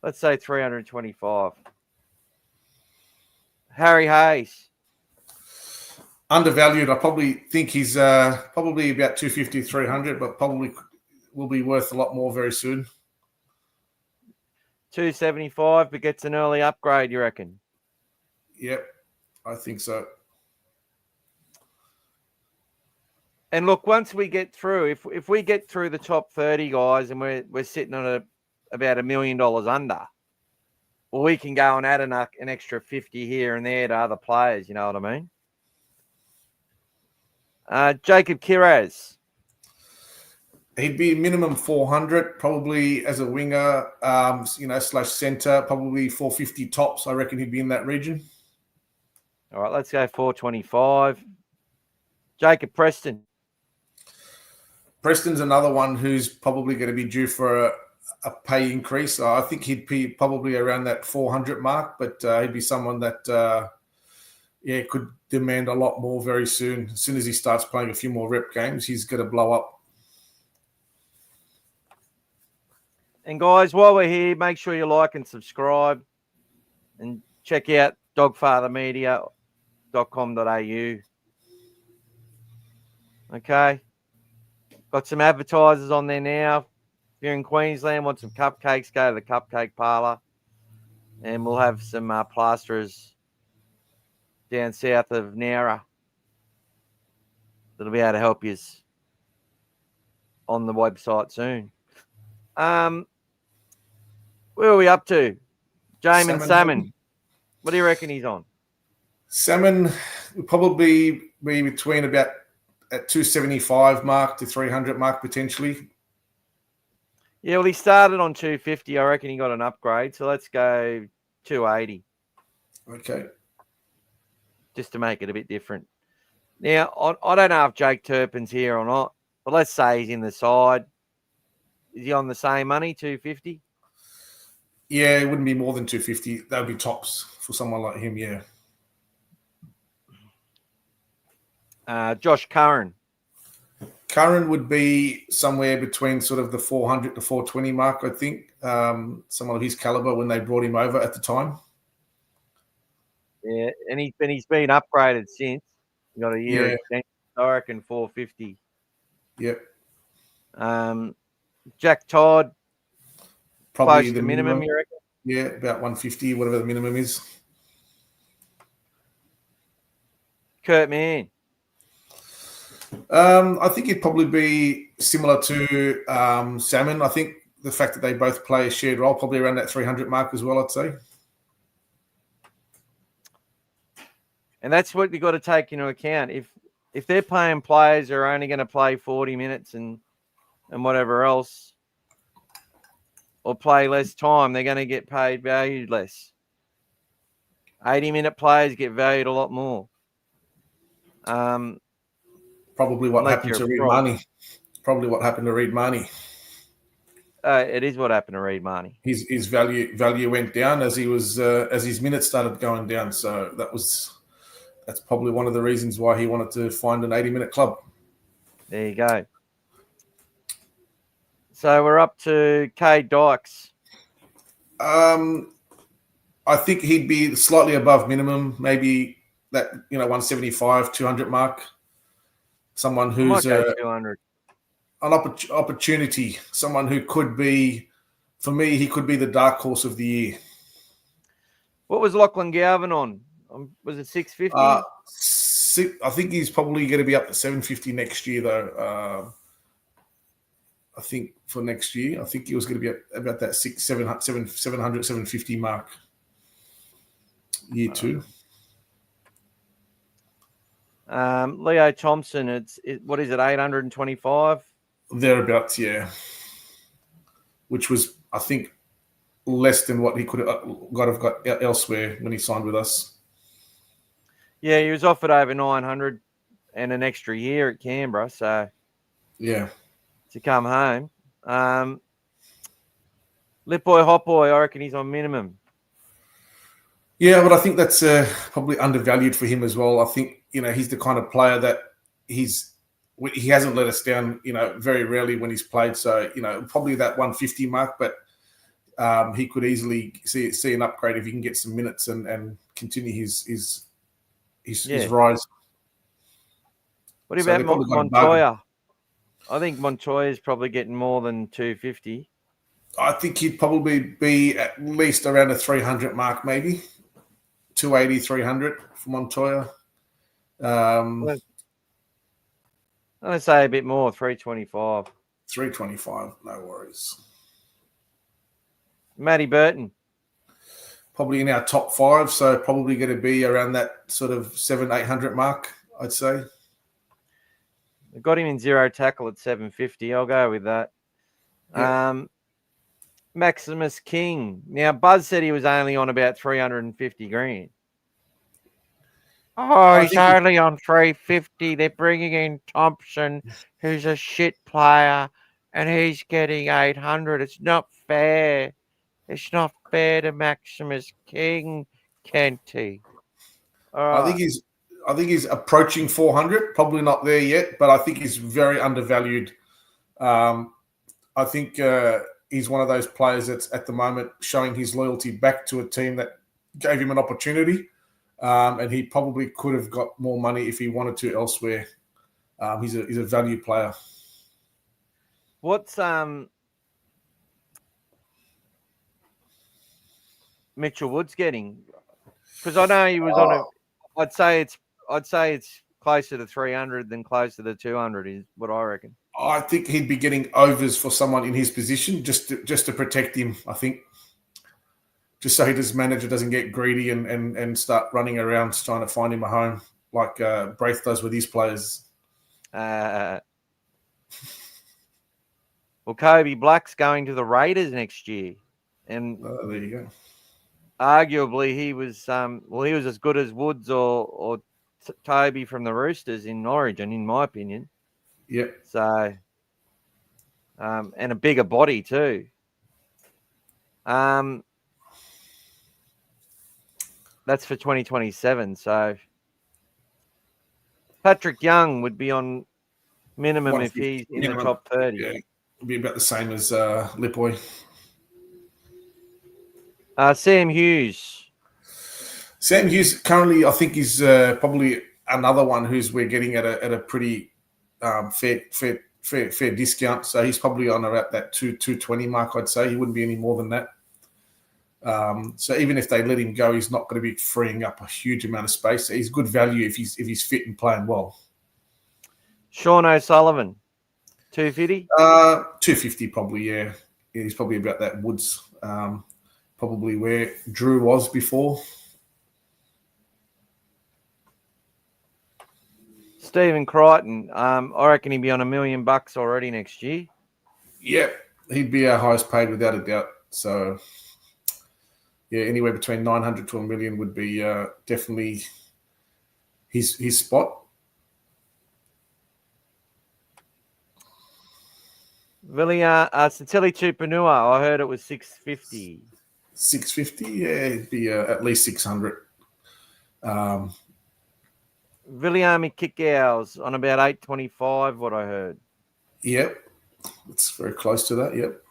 Let's say 325. Harry Hayes. Undervalued. I probably think he's probably about 250, 300, but probably will be worth a lot more very soon. 275, but gets an early upgrade, you reckon? Yep, I think so. And look, once we get through, if we get through the top 30 guys and we're sitting on about $1 million under, well, we can go and add an extra 50 here and there to other players, you know what I mean? Jacob Kiraz. He'd be minimum 400, probably as a winger, slash centre, probably 450 tops. I reckon he'd be in that region. All right, let's go 425. Jacob Preston. Preston's another one who's probably going to be due for a pay increase. I think he'd be probably around that 400 mark, but he'd be someone that, could demand a lot more very soon. As soon as he starts playing a few more rep games, he's going to blow up. And guys, while we're here, make sure you like and subscribe and check out dogfathermedia.com.au. Okay. Got some advertisers on there now. If you're in Queensland, want some cupcakes, go to the Cupcake Parlour. And we'll have some plasterers down south of Nowra that'll be able to help you on the website soon. Where are we up to? Jamin Salmon. What do you reckon he's on? Salmon will probably be between about at 275 mark to 300 mark potentially. Yeah, well, he started on 250. I reckon he got an upgrade. So let's go 280. Okay. Just to make it a bit different. Now, I don't know if Jake Turpin's here or not, but let's say he's in the side. Is he on the same money, 250? Yeah, it wouldn't be more than 250. That would be tops for someone like him, yeah. Josh Curran. Curran would be somewhere between sort of the 400 to 420 mark, I think. Someone of his caliber when they brought him over at the time. Yeah, and he's been upgraded since. He got a year extension. I reckon 450. Yep. Jack Todd. Probably close the to minimum, you reckon? Yeah, about 150, whatever the minimum is. Kurt Mann. I think it'd probably be similar to Salmon. I think the fact that they both play a shared role, probably around that 300 mark as well, I'd say. And that's what you've got to take into account. If they're paying players who are only going to play 40 minutes and whatever else, or play less time, they're going to get paid valued less. 80-minute players get valued a lot more. Probably what happened to Reid Marnie. Probably what happened to Reid Marnie. It is what happened to Reid Marnie. His value went down as his minutes started going down. So that's probably one of the reasons why he wanted to find an 80-minute club. There you go. So we're up to Cade Dykes. I think he'd be slightly above minimum, maybe that 175, 200 mark. Someone who's 200. An opportunity, someone who could be, for me, he could be the dark horse of the year. What was Lachlan Galvin on? Was it 650? I think he's probably going to be up to 750 next year, though. I think for next year. I think he was going to be about that 700, 750 mark. Year 2. Leo Thompson, what is it, 825? Thereabouts, yeah. Which was, I think, less than what he could have got elsewhere when he signed with us. Yeah, he was offered over 900 and an extra year at Canberra, so yeah, to come home. Lip Boy, Hot Boy, I reckon he's on minimum. Yeah, but I think that's probably undervalued for him as well. I think, he's the kind of player that he hasn't let us down, very rarely when he's played. So, probably that 150 mark, but he could easily see an upgrade if he can get some minutes and continue his rise. What about Montoya? I think Montoya is probably getting more than 250. I think he'd probably be at least around the 300 mark, maybe 280, 300 for Montoya. I'm going to say a bit more, 325. 325, no worries. Matty Burton. Probably in our top 5, so probably going to be around that sort of 700-800 mark, I'd say. I got him in zero tackle at 750. I'll go with that. Yep. Maximus King. Now, Buzz said he was only on about 350 grand. Oh, he's only on 350. They're bringing in Thompson, who's a shit player, and he's getting 800. It's not fair. It's not fair to Maximus King, Kenty. I think he's approaching 400. Probably not there yet, but I think he's very undervalued. I think he's one of those players that's at the moment showing his loyalty back to a team that gave him an opportunity, and he probably could have got more money if he wanted to elsewhere. He's a value player. What's Mitchell Woods getting? Because I know he was on a. I'd say it's closer to 300 than closer to 200 is what I reckon. I think he'd be getting overs for someone in his position just to protect him. I think just so his manager doesn't get greedy and start running around trying to find him a home like Braith does with his players. Well, Kobe Black's going to the Raiders next year, and there you go. Arguably, he was as good as Woods or Toby from the Roosters in Origin, in my opinion. Yep. So, and a bigger body too. That's for 2027. So, Patrick Young would be on minimum if he's in the top 30. Yeah, it'd be about the same as Lipboy. Sam Hughes. Sam Hughes currently, I think, is probably another one we're getting at a pretty fair discount. So he's probably on about that 220 mark. I'd say he wouldn't be any more than that. So even if they let him go, he's not going to be freeing up a huge amount of space. He's good value if he's fit and playing well. Sean O'Sullivan, 250. 250 probably. Yeah, he's probably about that Woods. Probably where Drew was before. Stephen Crichton, I reckon he'd be on $1 million already next year. Yep, he'd be our highest paid without a doubt. So, yeah, anywhere between 900 to $1 million would be definitely his spot. Satili Tupanua, I heard it was 650. 650, yeah, it'd be at least 600. Viliami Kickows on about 825, what I heard. Yep, it's very close to that, yep.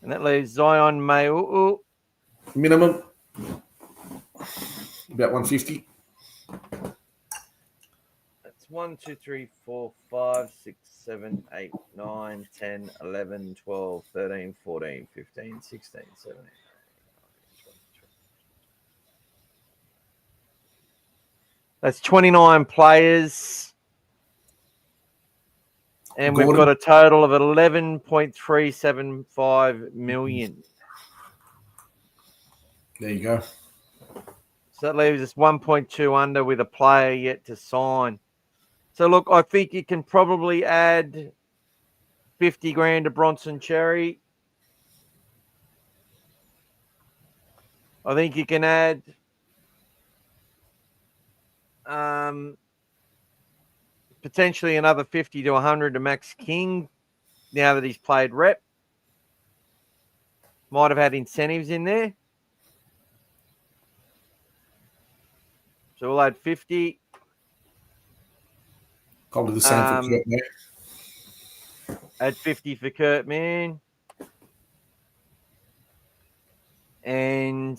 And that leaves Zion Mai'u. Minimum, about 150. That's 1, 2, 3, 4, 5, 6, 7, 8, 9, 10, 11, 12, 13, 14, 15, 16, 17. That's 29 players. And Gordon. we've got a total of 11.375 million. There you go. So that leaves us 1.2 under with a player yet to sign. So look, I think you can probably add 50 grand to Bronson Cherry. I think you can add potentially another 50 to 100 to Max King now that he's played rep. Might have had incentives in there. So we'll add 50. Probably the same for Kurt, mate. Add 50 for Kurt Mann. And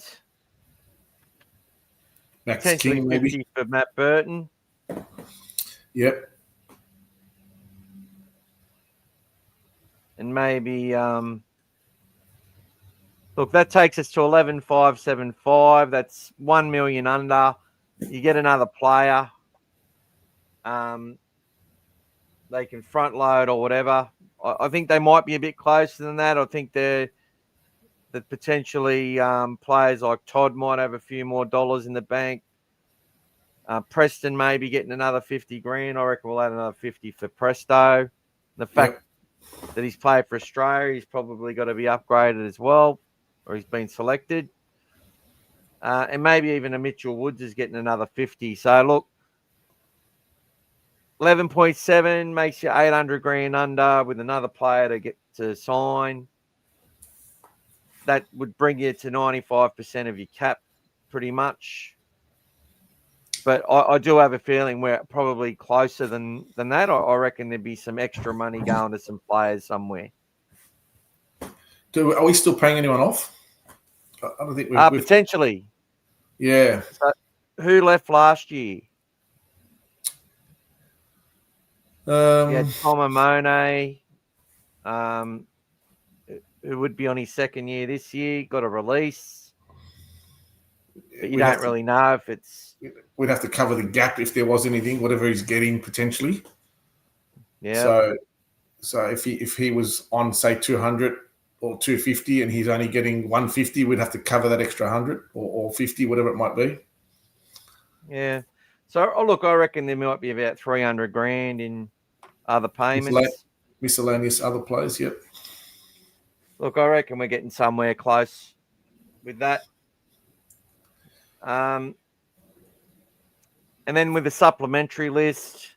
Max potentially King, 50 maybe. for Matt Burton. Yep. And maybe look, that takes us to 11,575. That's 1 million under. You get another player. They can front load or whatever. I think they might be a bit closer than that. I think that potentially players like Todd might have a few more dollars in the bank. Preston may be getting another 50 grand. I reckon we'll add another 50 for Presto. The fact that he's played for Australia, he's probably got to be upgraded as well, or he's been selected. And maybe even a Mitchell Woods is getting another 50. So look, 11.7 makes you 800 grand under with another player to get to sign. That would bring you to 95% of your cap pretty much. But I do have a feeling we're probably closer than that. I reckon there'd be some extra money going to some players somewhere. Are we still paying anyone off? I don't think we've potentially. Yeah. So who left last year? We had Tom Amone, who would be on his second year this year, got a release. But you don't really know if it's... We'd have to cover the gap if there was anything, whatever he's getting potentially. Yeah. So if he was on, say, 200 or 250 and he's only getting 150, we'd have to cover that extra 100 or 50, whatever it might be. Yeah. So, look, I reckon there might be about 300 grand in other payments. Miscellaneous other players, yep. Look, I reckon we're getting somewhere close with that. And then with the supplementary list,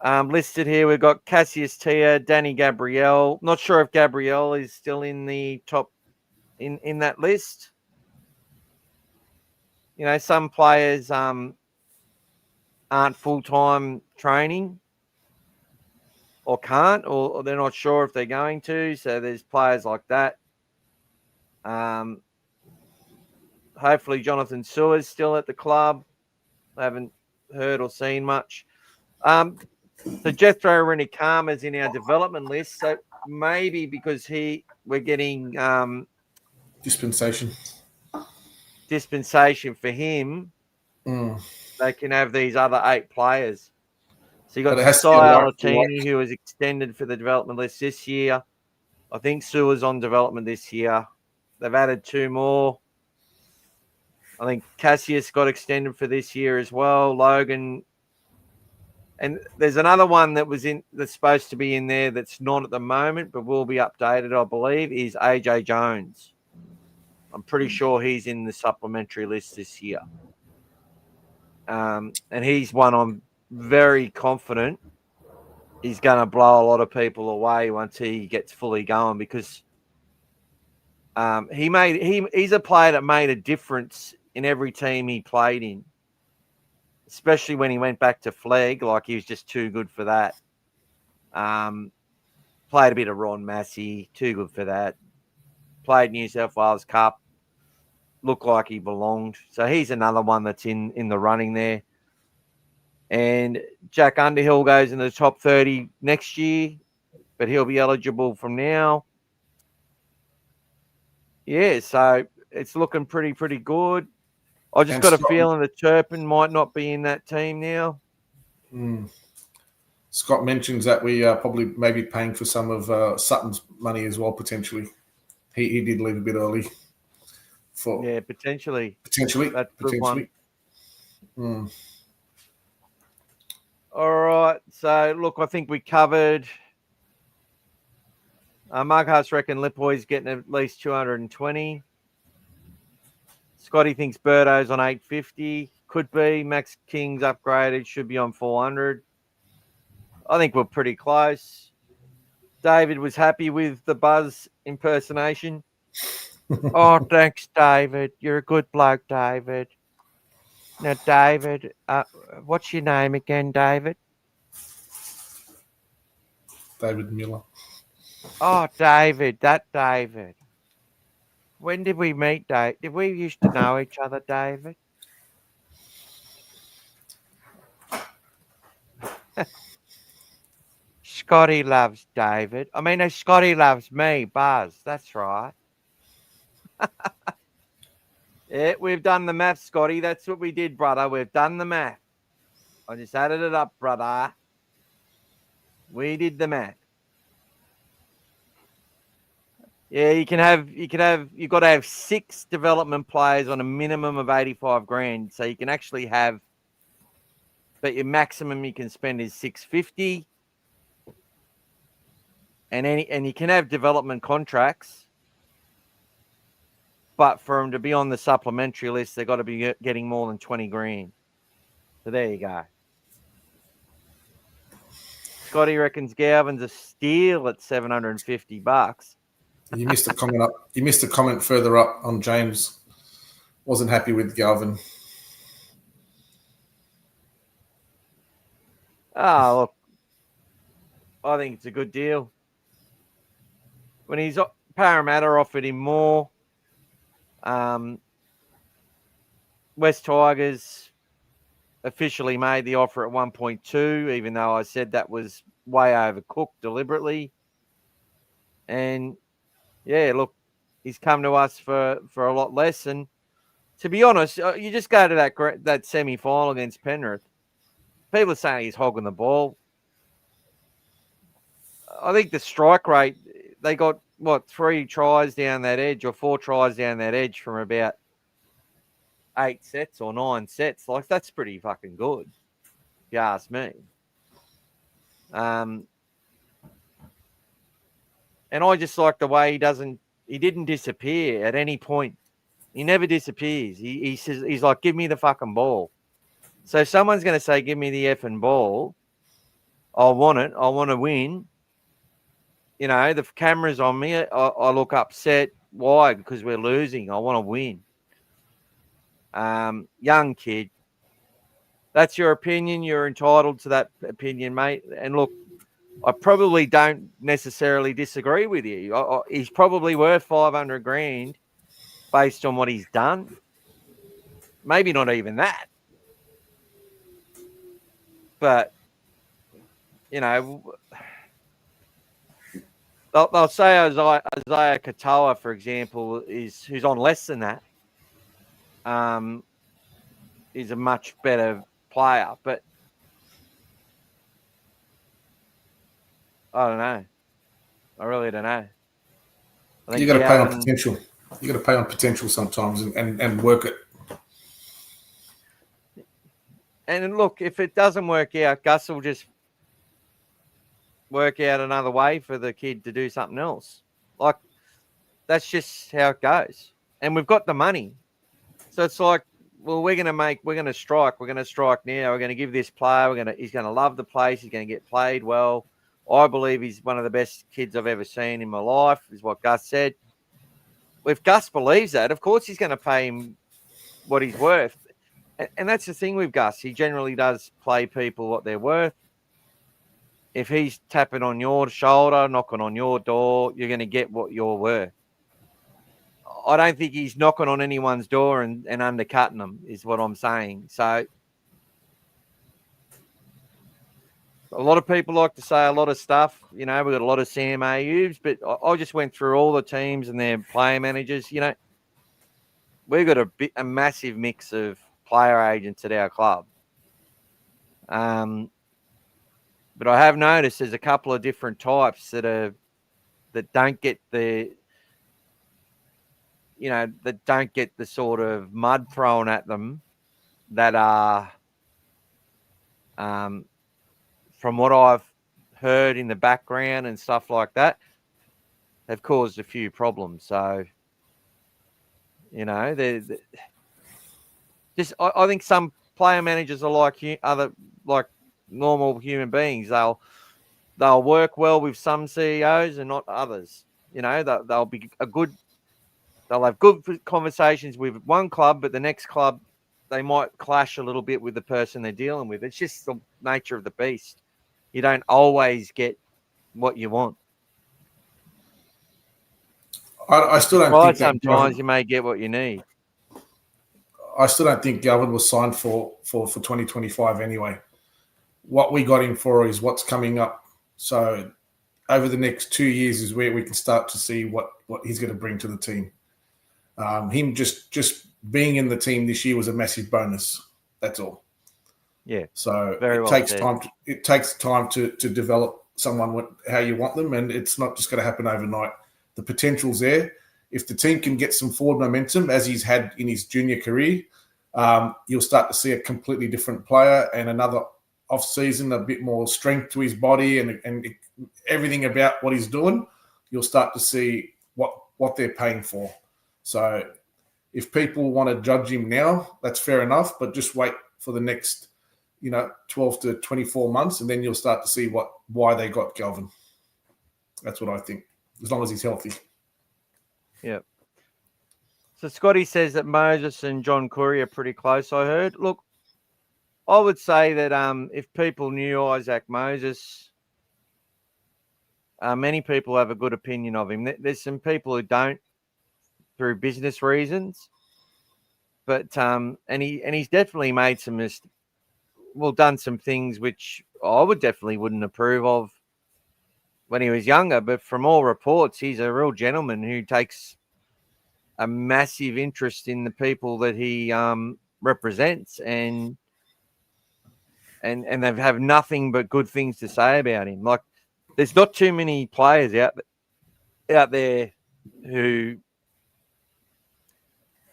listed here, we've got Cassius Tia, Danny Gabriel. Not sure if Gabriel is still in the top in that list. You know, some players aren't full-time training or can't, or they're not sure if they're going to. So there's players like that. Hopefully Jonathan Sewer's still at the club. I haven't heard or seen much. So Jethro Renikama's in our development list. So maybe because we're getting dispensation for him, they can have these other 8 players. So you got Sai Alatini, who was extended for the development list this year. I think Sewer's on development this year. They've added 2 more. I think Cassius got extended for this year as well. Logan. And there's another one that's supposed to be in there that's not at the moment, but will be updated, I believe, is AJ Jones. I'm pretty sure he's in the supplementary list this year. And he's one I'm very confident he's going to blow a lot of people away once he gets fully going, because he's a player that made a difference in every team he played in, especially when he went back to Flegg. Like, he was just too good for that. Played a bit of Ron Massey, too good for that. Played New South Wales Cup, looked like he belonged. So he's another one that's in the running there. And Jack Underhill goes in the top 30 next year, but he'll be eligible from now. Yeah, so it's looking pretty good. I just got a feeling that Turpin might not be in that team now. Scott mentions that we are probably maybe paying for some of Sutton's money as well, potentially. He did leave a bit early. Potentially. Potentially. That's a good one. Mm. All right. So, look, I think we covered. Mark Haas reckon Lipoy's getting at least 220. Scotty thinks Birdo's on 850. Could be. Max King's upgraded. Should be on 400. I think we're pretty close. David was happy with the Buzz impersonation. Oh, thanks, David. You're a good bloke, David. Now, David, what's your name again, David? David Miller. Oh, David, that David. When did we meet, Dave? Did we used to know each other, David? Scotty loves David. I mean, Scotty loves me, Buzz. That's right. Yeah, we've done the math, Scotty. That's what we did, brother. We've done the math. I just added it up, brother. We did the math. Yeah, you've got to have 6 development players on a minimum of 85 grand. So you can actually have, but your maximum you can spend is 650. And you can have development contracts, but for them to be on the supplementary list, they've got to be getting more than 20 grand. So there you go. Scotty reckons Galvin's a steal at $750. You missed a comment up. You missed a comment further up on James. Wasn't happy with Galvin. Oh, look, I think it's a good deal. When he's Parramatta offered him more, West Tigers officially made the offer at 1.2, even though I said that was way overcooked deliberately. And yeah, look, he's come to us for a lot less. And to be honest, you just go to that semi-final against Penrith. People are saying he's hogging the ball. I think the strike rate, they got, 3 tries down that edge or 4 tries down that edge from about 8 sets or 9 sets. Like, that's pretty fucking good, if you ask me. And I just like the way he didn't disappear at any point. He never disappears. He says, he's like, give me the fucking ball. So if someone's going to say, give me the effing ball, I want it. I want to win. You know, the camera's on me. I look upset. Why? Because we're losing. I want to win. Young kid. That's your opinion. You're entitled to that opinion, mate. And look, I probably don't necessarily disagree with you. He's probably worth 500 grand based on what he's done. Maybe not even that. But, you know, they'll say Isaiah Katoa, for example, who's on less than that, is a much better player. But I don't know. I really don't know. You got to pay on potential. You got to pay on potential sometimes and work it. And look, if it doesn't work out, Gus will just work out another way for the kid to do something else. Like, that's just how it goes. And we've got the money. So it's like, well, we're going to strike now. We're going to give this player, he's going to love the place. He's going to get played well. I believe he's one of the best kids I've ever seen in my life, is what Gus said. If Gus believes that, of course he's going to pay him what he's worth. And that's the thing with Gus. He generally does play people what they're worth. If he's tapping on your shoulder, knocking on your door, you're going to get what you're worth. I don't think he's knocking on anyone's door and undercutting them, is what I'm saying. So a lot of people like to say a lot of stuff. You know, we've got a lot of CMAUs, but I just went through all the teams and their player managers. You know, we've got a massive mix of player agents at our club. But I have noticed there's a couple of different types that don't get the sort of mud thrown at them that are, from what I've heard in the background and stuff like that, have caused a few problems. So, I think some player managers are like normal human beings. They'll work well with some CEOs and not others. They'll have good conversations with one club, but the next club they might clash a little bit with the person they're dealing with. It's just the nature of the beast. You don't always get what you want. I still don't think sometimes you may get what you need. I still don't think Galvin was signed for 2025 anyway. What we got him for is what's coming up. So over the next 2 years is where we can start to see what he's going to bring to the team. Him just being in the team this year was a massive bonus. That's all. Yeah. So it takes time to develop someone how you want them, and it's not just going to happen overnight. The potential's there. If the team can get some forward momentum, as he's had in his junior career, you'll start to see a completely different player and another off-season, a bit more strength to his body and everything about what he's doing. You'll start to see what they're paying for. So if people want to judge him now, that's fair enough, but just wait for the next 12 to 24 months, and then you'll start to see why they got Galvin. That's what I think, as long as he's healthy. Yeah. So Scotty says that Moses and John Curry are pretty close, I heard. Look, I would say that if people knew Isaac Moses, many people have a good opinion of him. There's some people who don't through business reasons, but and he's definitely made done some things which I wouldn't approve of when he was younger. But from all reports, he's a real gentleman who takes a massive interest in the people that he represents, and they have nothing but good things to say about him. Like, there's not too many players out there who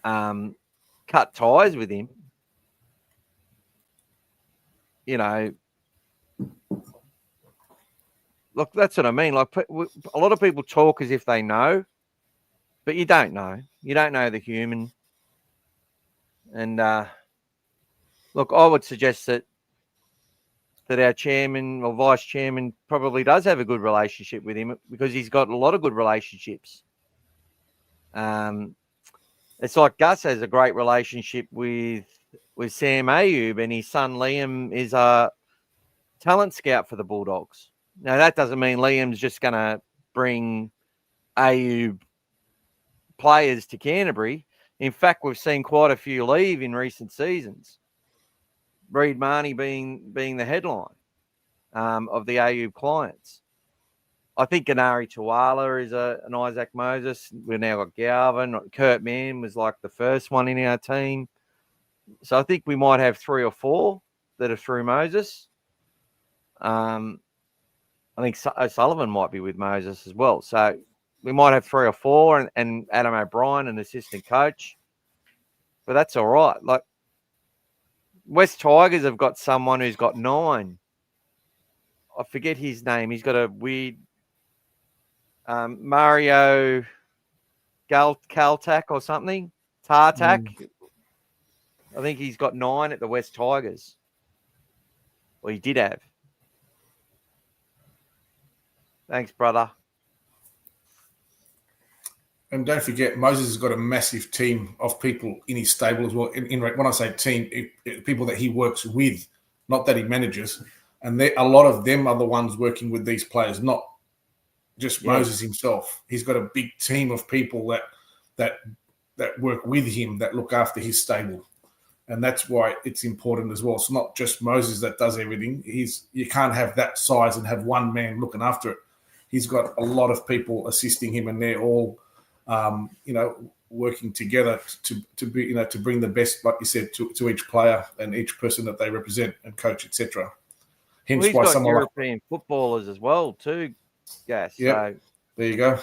cut ties with him. Look, that's what I mean. Like, a lot of people talk as if they know, but you don't know. You don't know the human. And look, I would suggest that our chairman or vice chairman probably does have a good relationship with him, because he's got a lot of good relationships. It's like Gus has a great relationship with Sam Ayub, and his son Liam is a talent scout for the Bulldogs. Now, that doesn't mean Liam's just going to bring Ayub players to Canterbury. In fact, we've seen quite a few leave in recent seasons. Reid Marnie being the headline of the Ayub clients. I think Ganari Tuala is an Isaac Moses. We've now got Galvin. Kurt Mann was like the first one in our team. So I think we might have 3 or 4 that are through Moses. I think O'Sullivan might be with Moses as well. So we might have 3 or 4, and Adam O'Brien, an assistant coach. But that's all right. Like, West Tigers have got someone who's got 9. I forget his name. He's got a weird Mario Kaltak or something. Tartak. I think he's got 9 at the West Tigers. Well, he did have. Thanks, brother. And don't forget, Moses has got a massive team of people in his stable as well. When I say team, people that he works with, not that he manages. And a lot of them are the ones working with these players, not just Moses himself. He's got a big team of people that work with him, that look after his stable. And that's why it's important as well. It's not just Moses that does everything. You can't have that size and have one man looking after it. He's got a lot of people assisting him, and they're all working together to bring the best, like you said, to each player and each person that they represent and coach, etc. Hence Well, he's why got someone European footballers as well too, Gas. Yep. So there you go.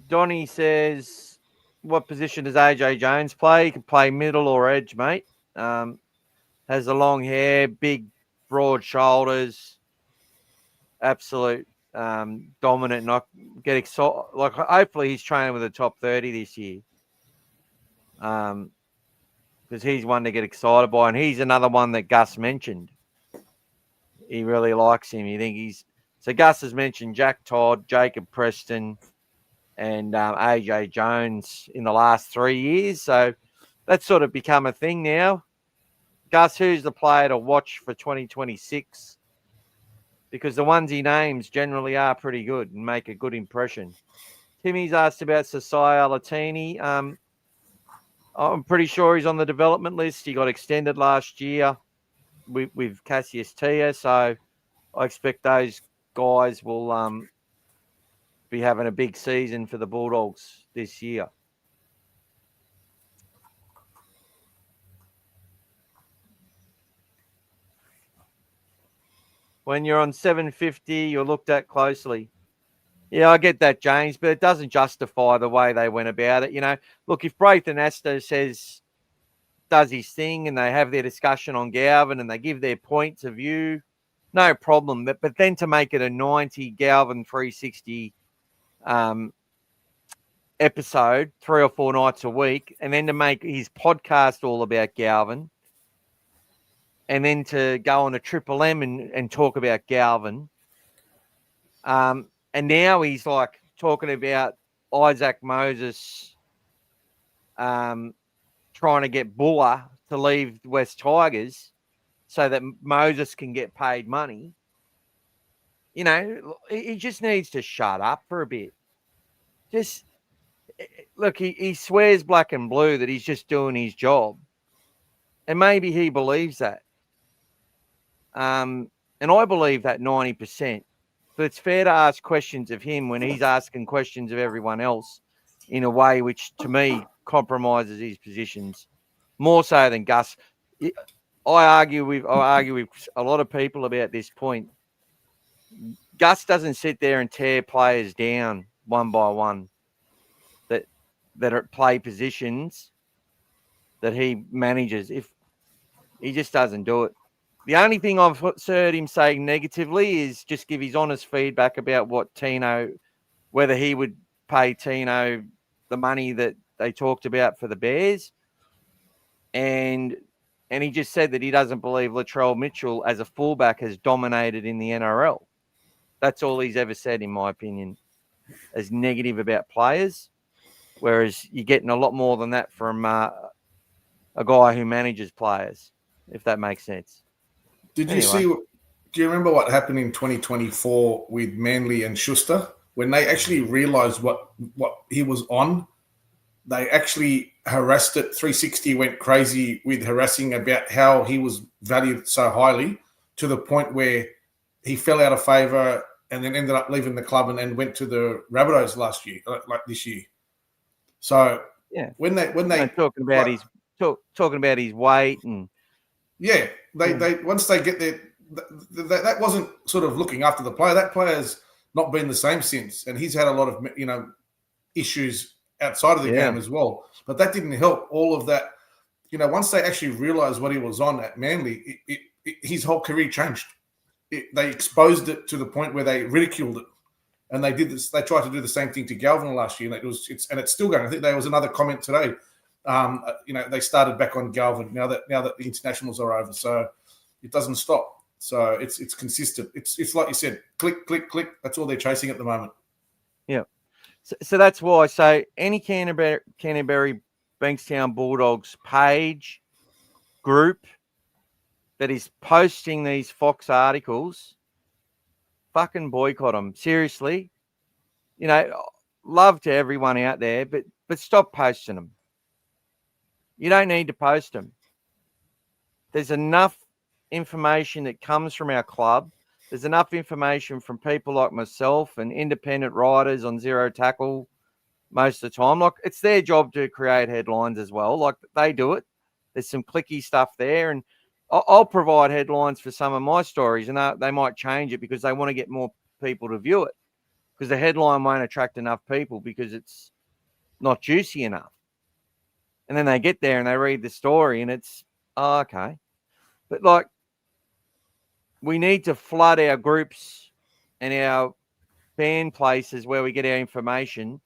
Donnie says, what position does AJ Jones play? He can play middle or edge, mate. Has the long hair, big, broad shoulders, absolute dominant. Not get excited. Like, hopefully he's training with the top 30 this year. Because he's one to get excited by, and he's another one that Gus mentioned. He really likes him. You think he's so Gus has mentioned Jack Todd, Jacob Preston, and AJ Jones in the last 3 years. So that's sort of become a thing now. Gus, who's the player to watch for 2026? Because the ones he names generally are pretty good and make a good impression. Timmy's asked about Sasai Alatini. I'm pretty sure he's on the development list. He got extended last year with Cassius Tia, so I expect those guys will be having a big season for the Bulldogs this year. When you're on 750, you're looked at closely. Yeah, I get that, James, but it doesn't justify the way they went about it. You know, look, if Braithen Astor does his thing and they have their discussion on Galvin and they give their points of view, no problem. But then to make it a 90 Galvin 360 episode 3 or 4 nights a week, and then to make his podcast all about Galvin, and then to go on a Triple M and talk about Galvin. And now he's like talking about Isaac Moses trying to get Buller to leave West Tigers so that Moses can get paid money. You know, he just needs to shut up for a bit. Just look, he swears black and blue that he's just doing his job. And maybe he believes that. And I believe that 90%. But it's fair to ask questions of him when he's asking questions of everyone else in a way which, to me, compromises his positions more so than Gus. I argue with a lot of people about this point. Gus doesn't sit there and tear players down one by one that are play positions that he manages. If he just doesn't do it. The only thing I've heard him say negatively is just give his honest feedback about what Tino, whether he would pay Tino the money that they talked about for the Bears. And he just said that he doesn't believe Latrell Mitchell as a fullback has dominated in the NRL. That's all he's ever said, in my opinion, as negative about players. Whereas you're getting a lot more than that from a guy who manages players, if that makes sense. Do you remember what happened in 2024 with Manly and Schuster? When they actually realised what he was on, they actually harassed it. 360 went crazy with harassing about how he was valued so highly to the point where he fell out of favour and then ended up leaving the club and then went to the Rabbitohs last year, like this year. So yeah, when they talking about his weight and they once they get there, that wasn't sort of looking after the player. That player's not been the same since, and he's had a lot of issues outside of the game as well. But that didn't help all of that. Once they actually realised what he was on at Manly, his whole career changed. They exposed it to the point where they ridiculed it. And they did this. They tried to do the same thing to Galvin last year, and it's still going. I think there was another comment today. They started back on Galvin now that the internationals are over, so it doesn't stop. So it's consistent. It's like you said, click, click, click. That's all they're chasing at the moment. Yeah. So that's why I say any Canterbury Bankstown Bulldogs page group that is posting these Fox articles, fucking boycott them. Seriously. Love to everyone out there, but stop posting them. You don't need to post them. There's enough information that comes from our club. There's enough information from people like myself and independent writers on Zero Tackle most of the time. Like, it's their job to create headlines as well. Like, they do it. There's some clicky stuff there, and I'll provide headlines for some of my stories, and they might change it because they want to get more people to view it, because the headline won't attract enough people because it's not juicy enough. And then they get there and they read the story and it's, oh, okay. But like, we need to flood our groups and our fan places where we get our information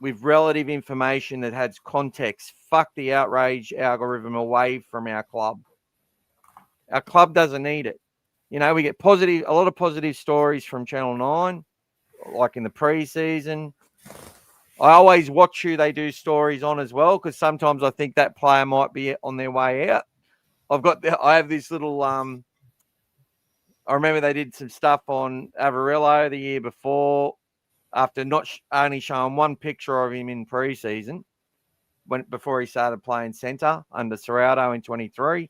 with relative information that has context. Fuck the outrage algorithm away from our club. Our club doesn't need it. You know, we get a lot of positive stories from Channel 9, like in the preseason. I always watch who they do stories on as well, because sometimes I think that player might be on their way out. I have this little, I remember they did some stuff on Avarillo the year before, after not only showing one picture of him in preseason, before he started playing centre under Serrato in 23.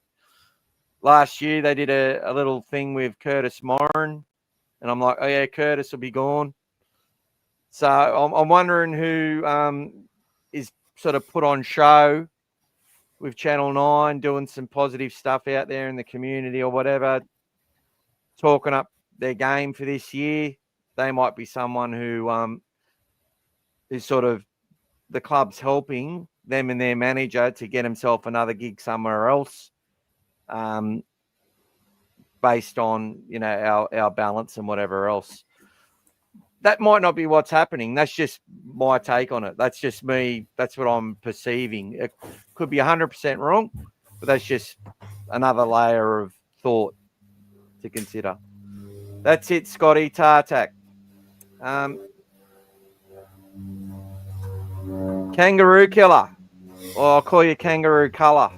Last year, they did a little thing with Curtis Moran, and I'm like, oh, yeah, Curtis will be gone. So I'm wondering who is sort of put on show with Channel 9, doing some positive stuff out there in the community or whatever, talking up their game for this year. They might be someone who is sort of the club's helping them and their manager to get himself another gig somewhere else, based on, you know, our balance and whatever else. That might not be what's happening. That's just my take on it. That's just me. That's what I'm perceiving. It could be 100% wrong, but that's just another layer of thought to consider. That's it, Scotty Tartak. Kangaroo Killer. Or I'll call you Kangaroo Colour.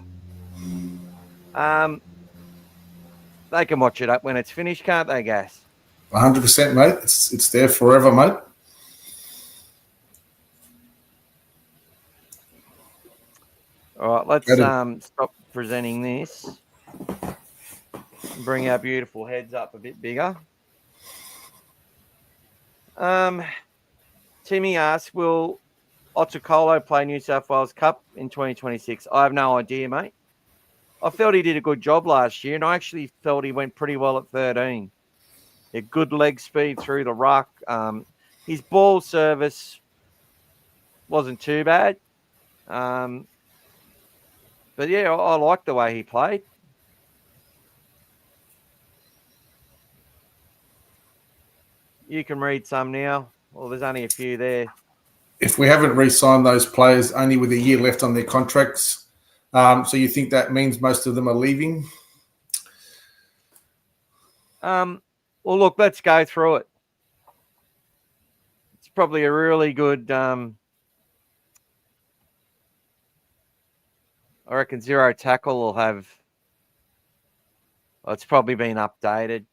They can watch it up when it's finished, can't they, Gas? 100%, mate. It's there forever, mate. All right, let's stop presenting this. Bring our beautiful heads up a bit bigger. Timmy asks, will Otukolo play New South Wales Cup in 2026? I have no idea, mate. I felt he did a good job last year, and I actually felt he went pretty well at 13. A good leg speed through the ruck. His ball service wasn't too bad. But yeah, I liked the way he played. You can read some now. Well, there's only a few there. If we haven't re-signed those players only with a year left on their contracts, so you think that means most of them are leaving? Well, look, let's go through it. It's probably a really good, I reckon Zero Tackle will have, well, it's probably been updated.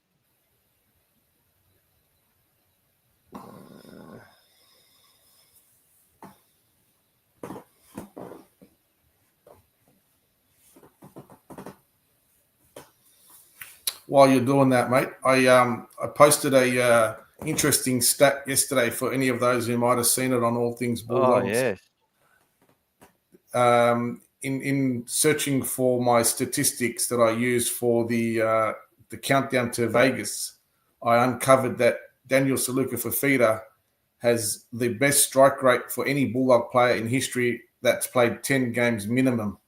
While you're doing that, mate, I posted a interesting stat yesterday for any of those who might have seen it on All Things Bulldogs. Oh, yes. In searching for my statistics that I use for the countdown to Vegas, I uncovered that Daniel Saluka Fafita has the best strike rate for any Bulldog player in history that's played 10 games minimum.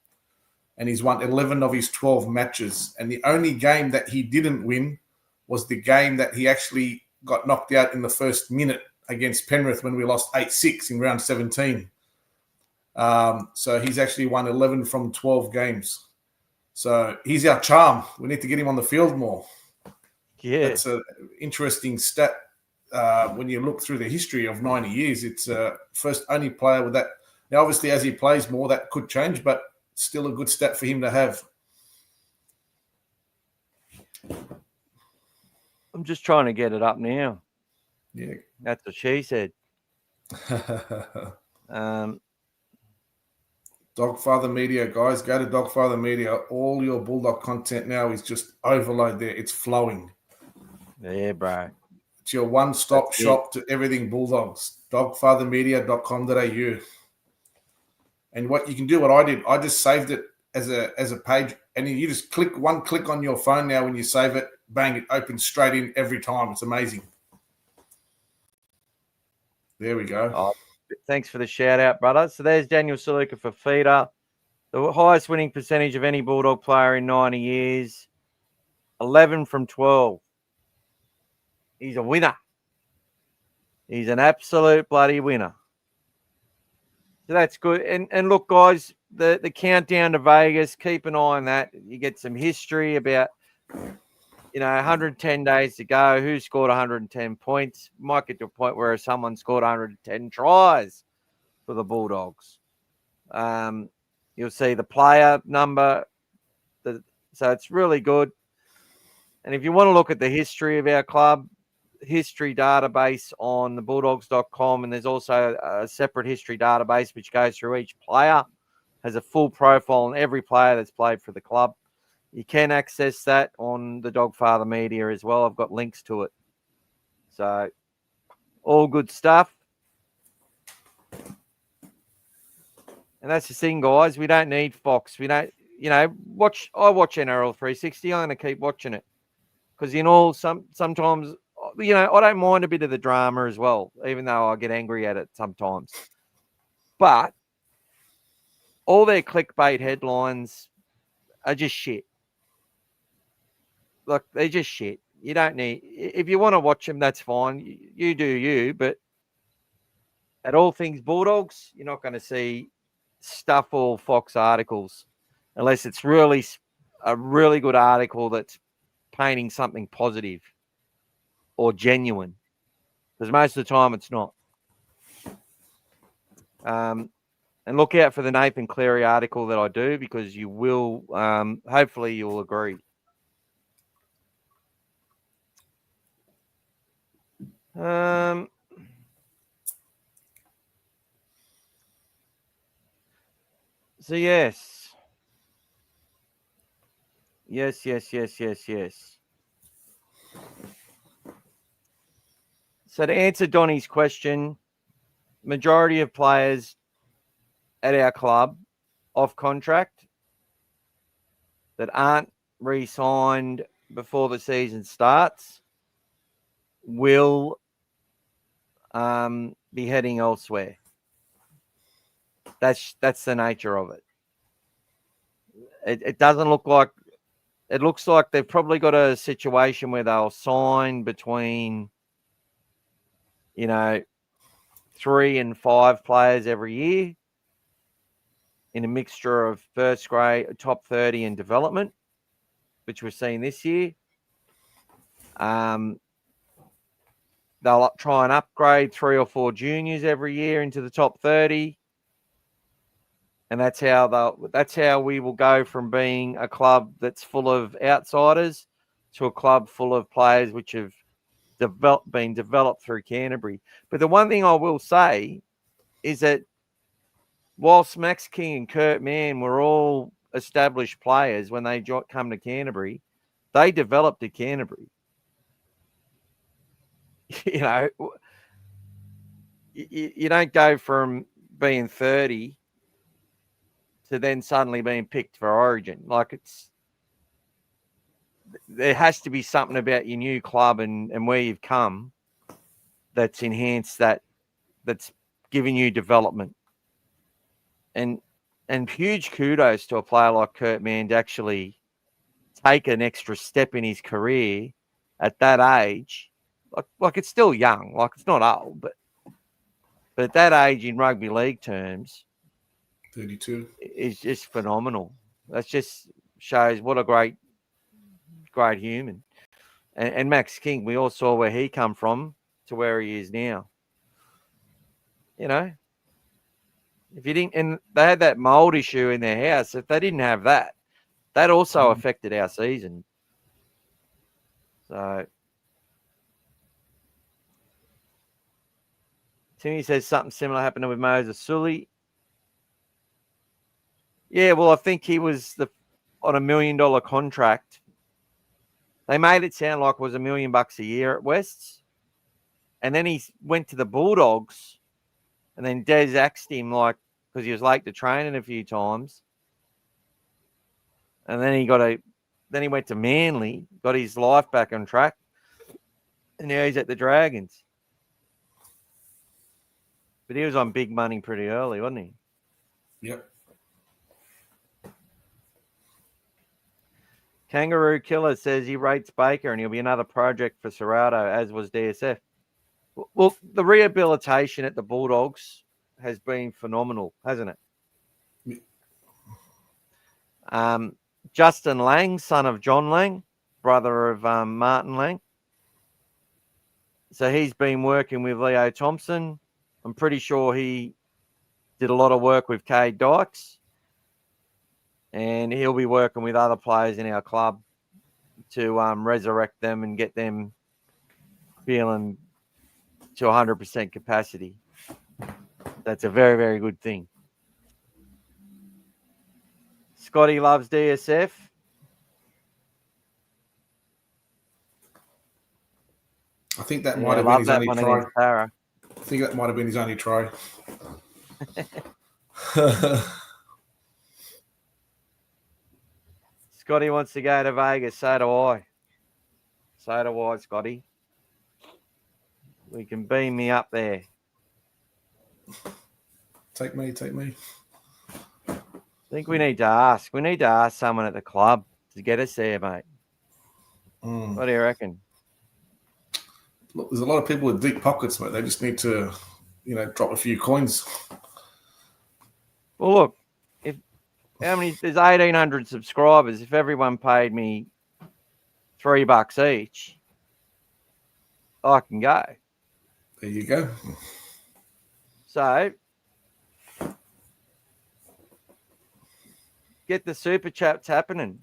And he's won 11 of his 12 matches. And the only game that he didn't win was the game that he actually got knocked out in the first minute against Penrith when we lost 8-6 in round 17. So he's actually won 11 from 12 games. So he's our charm. We need to get him on the field more. Yeah. That's an interesting stat. When you look through the history of 90 years, it's first only player with that. Now, obviously, as he plays more, that could change, but still a good stat for him to have. I'm just trying to get it up now. Yeah. That's what she said. Dogfather Media, guys, go to Dogfather Media. All your Bulldog content now is just overload there. It's flowing. Yeah, bro. It's your one-stop shop to everything Bulldogs. Dogfathermedia.com.au. And what you can do, what I did, I just saved it as a page, and you just click on your phone now when you save it, bang, it opens straight in every time. It's amazing. There we go. Oh, thanks for the shout out, brother. So there's Daniel Saluka for feeder. The highest winning percentage of any Bulldog player in 90 years, 11 from 12. He's a winner. He's an absolute bloody winner. So that's good. And look, guys, the countdown to Vegas, keep an eye on that. You get some history about, 110 days to go. Who scored 110 points? Might get to a point where someone scored 110 tries for the Bulldogs. You'll see the player number. So it's really good. And if you want to look at the history of our club, history database on the bulldogs.com, and there's also a separate history database which goes through each player, has a full profile on every player that's played for the club. You can access that on the Dogfather Media as well. I've got links to it. So all good stuff. And that's the thing, guys. We don't need Fox. We don't, I watch NRL 360. I'm going to keep watching it. Because, sometimes, I don't mind a bit of the drama as well, even though I get angry at it sometimes. But all their clickbait headlines are just shit. Look, they're just shit. You don't need, if you want to watch them, that's fine. You do you. But at All Things Bulldogs, you're not going to see stuff all Fox articles unless it's really a really good article that's painting something positive or genuine, because most of the time it's not. And look out for the Nathan Cleary article that I do, because you will, hopefully you'll agree. So yes. So to answer Donnie's question, majority of players at our club off contract that aren't re-signed before the season starts will be heading elsewhere. That's the nature of it. It doesn't look like, it looks like they've probably got a situation where they'll sign between, 3 and 5 players every year in a mixture of first grade, top 30 and development, which we're seeing this year. They'll try and upgrade 3 or 4 juniors every year into the top 30. And that's how we will go from being a club that's full of outsiders to a club full of players which have been developed through Canterbury. But the one thing I will say is that whilst Max King and Kurt Mann were all established players when they come to Canterbury, they developed at Canterbury. You don't go from being 30 to then suddenly being picked for Origin. There has to be something about your new club and where you've come that's enhanced that's giving you development. And huge kudos to a player like Kurt Mann to actually take an extra step in his career at that age. Like it's still young, like it's not old, but at that age in rugby league terms, 32 is just phenomenal. That just shows what a great human. And Max King, we all saw where he come from to where he is now. If you didn't, and they had that mold issue in their house. If they didn't have that, that also affected our season. So Timmy says something similar happened with Moses Sully. Yeah, well, I think he was on $1 million contract. They made it sound like it was $1 million a year at Wests. And then he went to the Bulldogs, and then Des axed him because he was late to training a few times. And then he went to Manly, got his life back on track, and now he's at the Dragons. But he was on big money pretty early, wasn't he? Yep. Kangaroo Killer says he rates Baker and he'll be another project for Serrato, as was DSF. Well, the rehabilitation at the Bulldogs has been phenomenal, hasn't it? Yeah. Justin Lang, son of John Lang, brother of Martin Lang. So he's been working with Leo Thompson. I'm pretty sure he did a lot of work with Cade Dykes. And he'll be working with other players in our club to resurrect them and get them feeling to 100% capacity. That's a very, very good thing. Scotty loves DSF. I think that might have been his only try. Para. I think that might have been his only try. Scotty wants to go to Vegas. So do I. So do I, Scotty. We can beam me up there. Take me. I think we need to ask. We need to ask someone at the club to get us there, mate. What do you reckon? Look, there's a lot of people with deep pockets, mate. They just need to, drop a few coins. Well, look, there's 1,800 subscribers. If everyone paid me $3 each, I can go. There you go. So, get the super chats happening.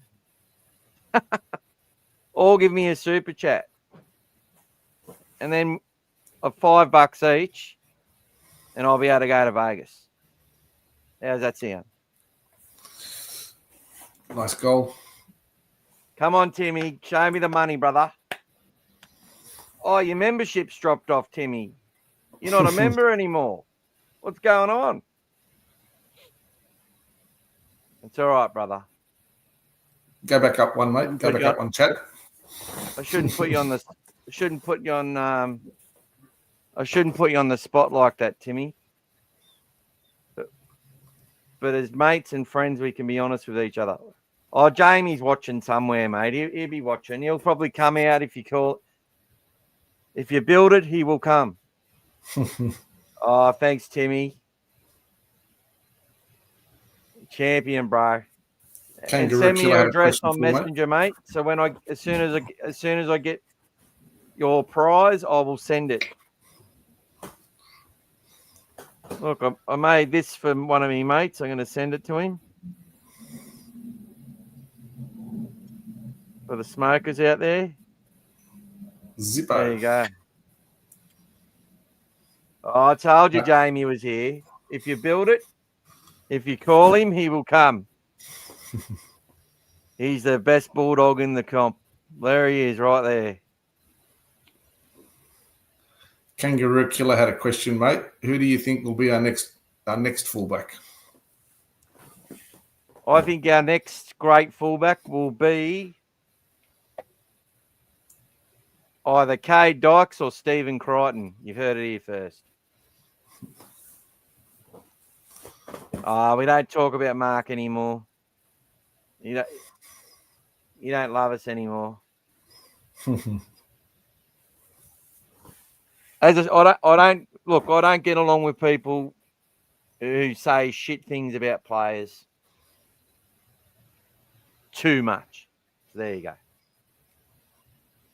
Or give me a super chat. And then of $5 each, and I'll be able to go to Vegas. How's that sound? Nice goal. Come on, Timmy. Show me the money, brother. Oh, your membership's dropped off, Timmy. You're not a member anymore. What's going on? It's all right, brother. Go back up one, mate. Go back up one, chat. I shouldn't put you on the. I shouldn't put you on. I shouldn't put you on the spot like that, Timmy. But as mates and friends, we can be honest with each other. Oh, Jamie's watching somewhere, mate. He'll be watching. He'll probably come out if you call. If you build it, he will come. Oh, thanks, Timmy. Champion, bro. And send me your address on Messenger, mate. So when as soon as I get your prize, I will send it. Look, I made this for one of my mates. I'm going to send it to him. For the smokers out there. Zippo. There you go. Oh, I told you Jamie was here. If you build it, if you call him, he will come. He's the best bulldog in the comp. There he is, right there. Kangaroo Killer had a question, mate. Who do you think will be our next fullback? I think our next great fullback will be either Cade Dykes or Stephen Crichton. You've heard it here first. We don't talk about Mark anymore. You don't love us anymore. I don't get along with people who say shit things about players too much. So there you go.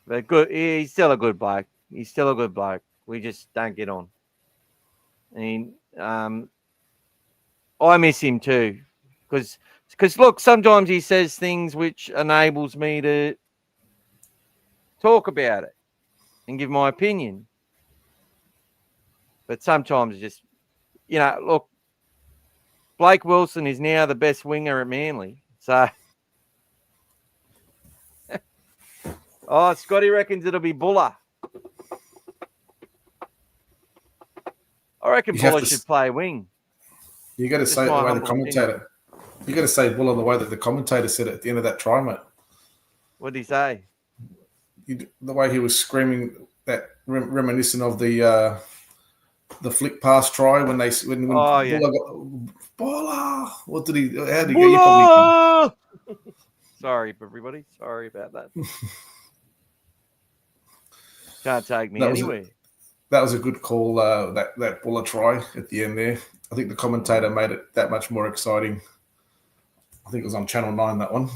But good, he's still a good bloke. We just don't get on. I miss him too, because look, sometimes he says things which enables me to talk about it and give my opinion. But sometimes just, look, Blake Wilson is now the best winger at Manly. So, Scotty reckons it'll be Buller. I reckon Buller should play wing. You got to say it the way the commentator. You got to say Buller the way that the commentator said it at the end of that try, mate. What did he say? The way he was screaming, that reminiscent of the flick pass try when Buller Yeah. got Buller. What did he? How did he Buller! get? You probably. Sorry, everybody. Sorry about that. Can't take me That anywhere. That was a good call. That Buller try at the end there. I think the commentator made it that much more exciting. I think it was on Channel 9, that one.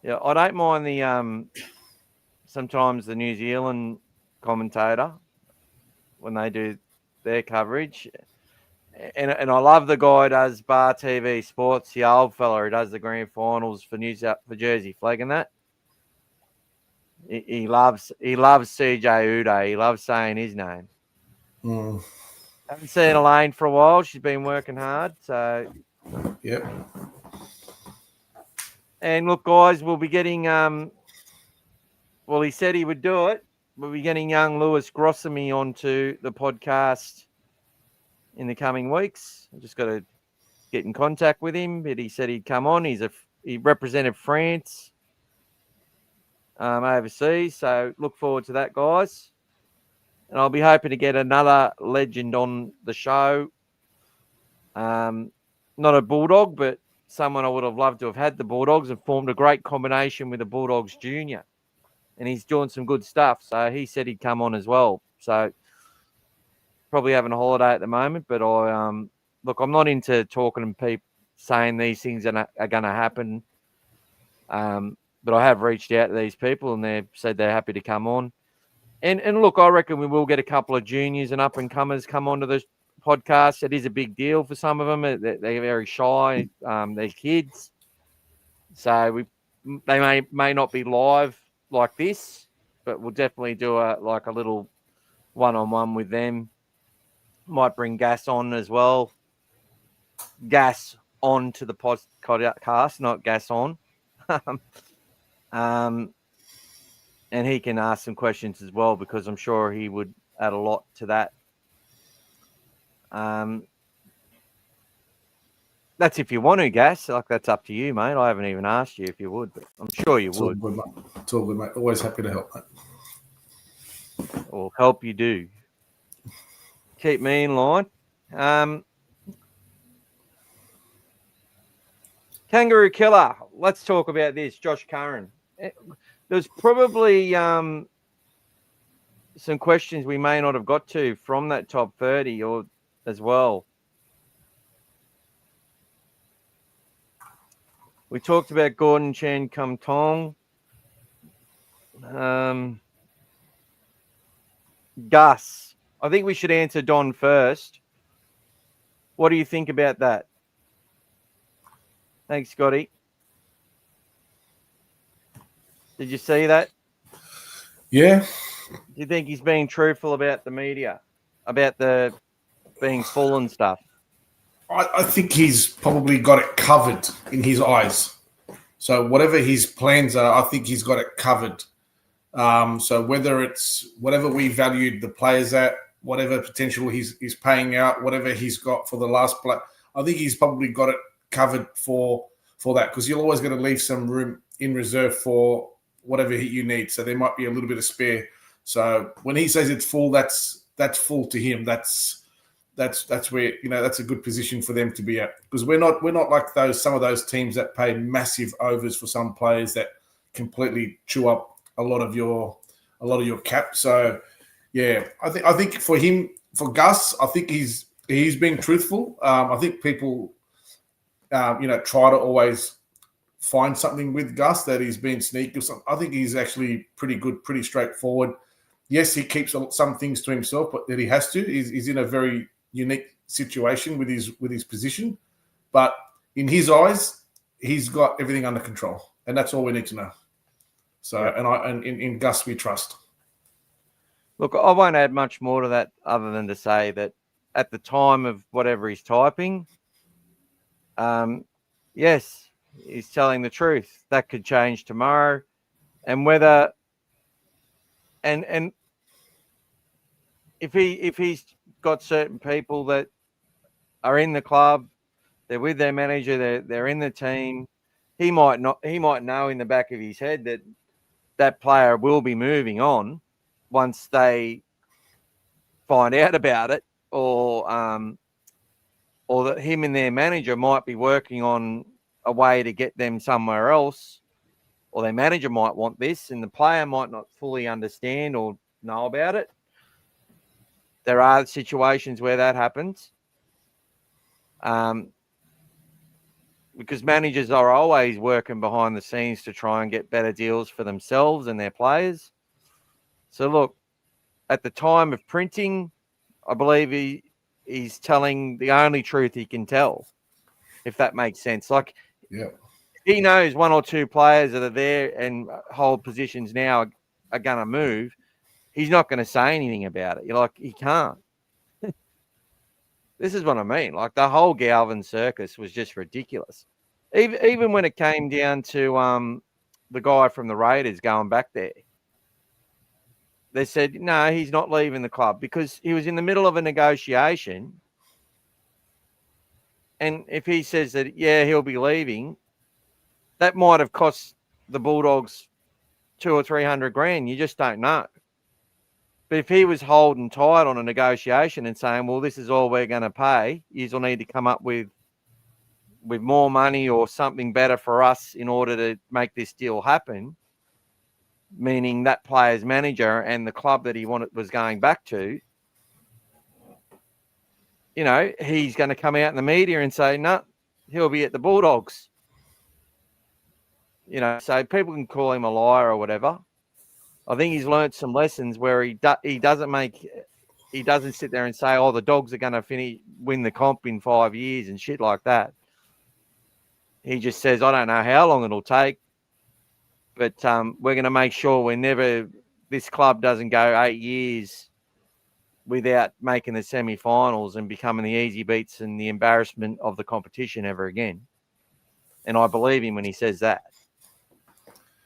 Yeah, I don't mind the sometimes the New Zealand commentator when they do their coverage. And I love the guy who does Bar TV Sports, the old fella who does the grand finals for Jersey Flag and that. He loves CJ Uday. He loves saying his name. Mm. Haven't seen Elaine for a while. She's been working hard. So Yep. And look, guys, we'll be getting well, he said he would do it. We'll be getting young Lewis Grossamy onto the podcast in the coming weeks. I just got to get in contact with him, but he said he'd come on. He represented France overseas, so look forward to that, guys. And I'll be hoping to get another legend on the show. Not a Bulldog, but someone I would have loved to have had the Bulldogs and formed a great combination with the Bulldogs Junior. And he's doing some good stuff, so he said he'd come on as well. So probably having a holiday at the moment, but I'm not into talking to people saying these things are going to happen. But I have reached out to these people and they've said they're happy to come on. And look, I reckon we will get a couple of juniors and up-and-comers come onto the podcast. It is a big deal for some of them. They're very shy. They're kids. So they may not be live like this, but we'll definitely do a little one-on-one with them. Might bring Gas on as well. Gas on to the podcast, not Gas on. And he can ask some questions as well because I'm sure he would add a lot to that. That's if you want to, Gas. That's up to you, mate. I haven't even asked you if you would, but I'm sure you would. Good, mate. It's all good, mate. Always happy to help, mate. Or help you do. Keep me in line. Kangaroo Killer. Let's talk about this. Josh Curran. There's probably some questions we may not have got to from that top 30 or as well. We talked about Gordon Chan Kum Tong. Gus. I think we should answer Don first. What do you think about that? Thanks, Scotty. Did you see that? Yeah. Do you think he's being truthful about the media, about the being full and stuff? I think he's probably got it covered in his eyes. So whatever his plans are, I think he's got it covered. So whether it's whatever we valued the players at, whatever potential he's paying out, whatever he's got for the last play, I think he's probably got it covered for that because you're always going to leave some room in reserve for whatever you need. So there might be a little bit of spare. So when he says it's full, that's full to him. That's where that's a good position for them to be at because we're not like some of those teams that pay massive overs for some players that completely chew up a lot of your cap. So yeah, I think for for Gus, I think he's being truthful. I think people try to always find something with Gus that he's being sneaky or something. I think he's actually pretty good, pretty straightforward. Yes, he keeps some things to himself, but that he has to. He's in a very unique situation with his position, but in his eyes, he's got everything under control, and that's all we need to know. So, yeah. And in Gus, we trust. Look, I won't add much more to that other than to say that at the time of whatever he's typing, yes, he's telling the truth. That could change tomorrow, and whether and if he's got certain people that are in the club They're with their manager. They're in the team. He might not. He might know in the back of his head that that player will be moving on once they find out about it, or that him and their manager might be working on a way to get them somewhere else, or their manager might want this, and the player might not fully understand or know about it. There are situations where that happens. Because managers are always working behind the scenes to try and get better deals for themselves and their players. So look, at the time of printing, I believe he's telling the only truth he can tell, if that makes sense. Like, yeah, he knows one or two players that are there and hold positions now are going to move. He's not going to say anything about it. You're like, he can't. This is what I mean. Like, the whole Galvin circus was just ridiculous. Even when it came down to the guy from the Raiders going back there, they said, no, he's not leaving the club because he was in the middle of a negotiation. And if he says that, yeah, he'll be leaving, that might have cost the Bulldogs $200,000 or $300,000. You just don't know. But if he was holding tight on a negotiation and saying, well, this is all we're going to pay, you'll need to come up with more money or something better for us in order to make this deal happen, meaning that player's manager and the club that he was going back to, he's going to come out in the media and say, no, he'll be at the Bulldogs. So people can call him a liar or whatever. I think he's learned some lessons where he doesn't sit there and say, oh, the Dogs are going to win the comp in 5 years and shit like that. He just says, I don't know how long it'll take, but we're going to make sure this club doesn't go 8 years without making the semi-finals and becoming the easy beats and the embarrassment of the competition ever again. And I believe him when he says that.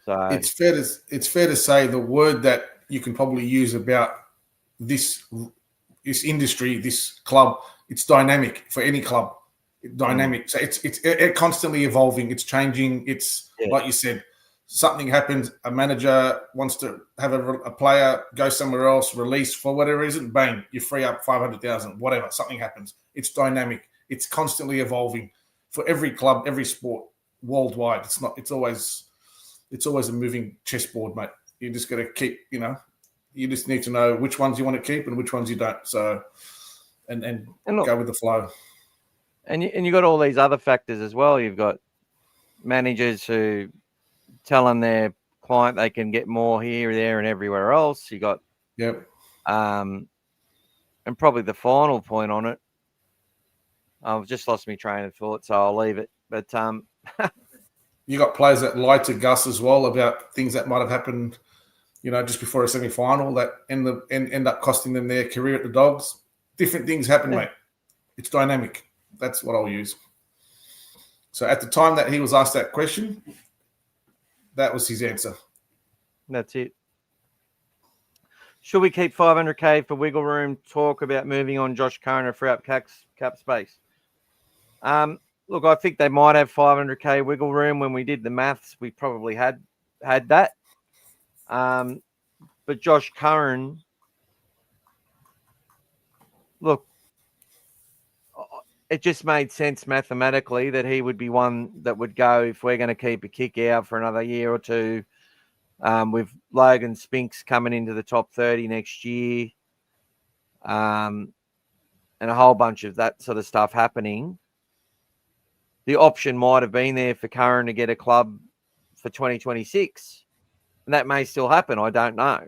So it's fair to say the word that you can probably use about this industry, this club, it's dynamic for any club. Dynamic. So it's constantly evolving. It's changing. Like you said, something happens. A manager wants to have a player go somewhere else, release for whatever reason. Bang, you free up 500,000. Whatever. Something happens. It's dynamic. It's constantly evolving for every club, every sport worldwide. It's always a moving chessboard, mate. You just got to keep. You just need to know which ones you want to keep and which ones you don't. So, and look, go with the flow. And you got all these other factors as well. You've got managers who telling their client they can get more here, there, and everywhere else. You got, and probably the final point on it. I've just lost my train of thought, so I'll leave it. But you got players that lie to Gus as well about things that might have happened, just before a semi-final that end up costing them their career at the Dogs. Different things happen, mate. It's dynamic. That's what I'll use. So at the time that he was asked that question, that was his answer. That's it. Should we keep 500K for wiggle room? Talk about moving on Josh Curran to free up cap space. Look, I think they might have 500K wiggle room. When we did the maths, we probably had that. But Josh Curran, look, it just made sense mathematically that he would be one that would go if we're going to keep a kick out for another year or two. With Logan Spinks coming into the top 30 next year, and a whole bunch of that sort of stuff happening, the option might have been there for Curran to get a club for 2026. And that may still happen. I don't know.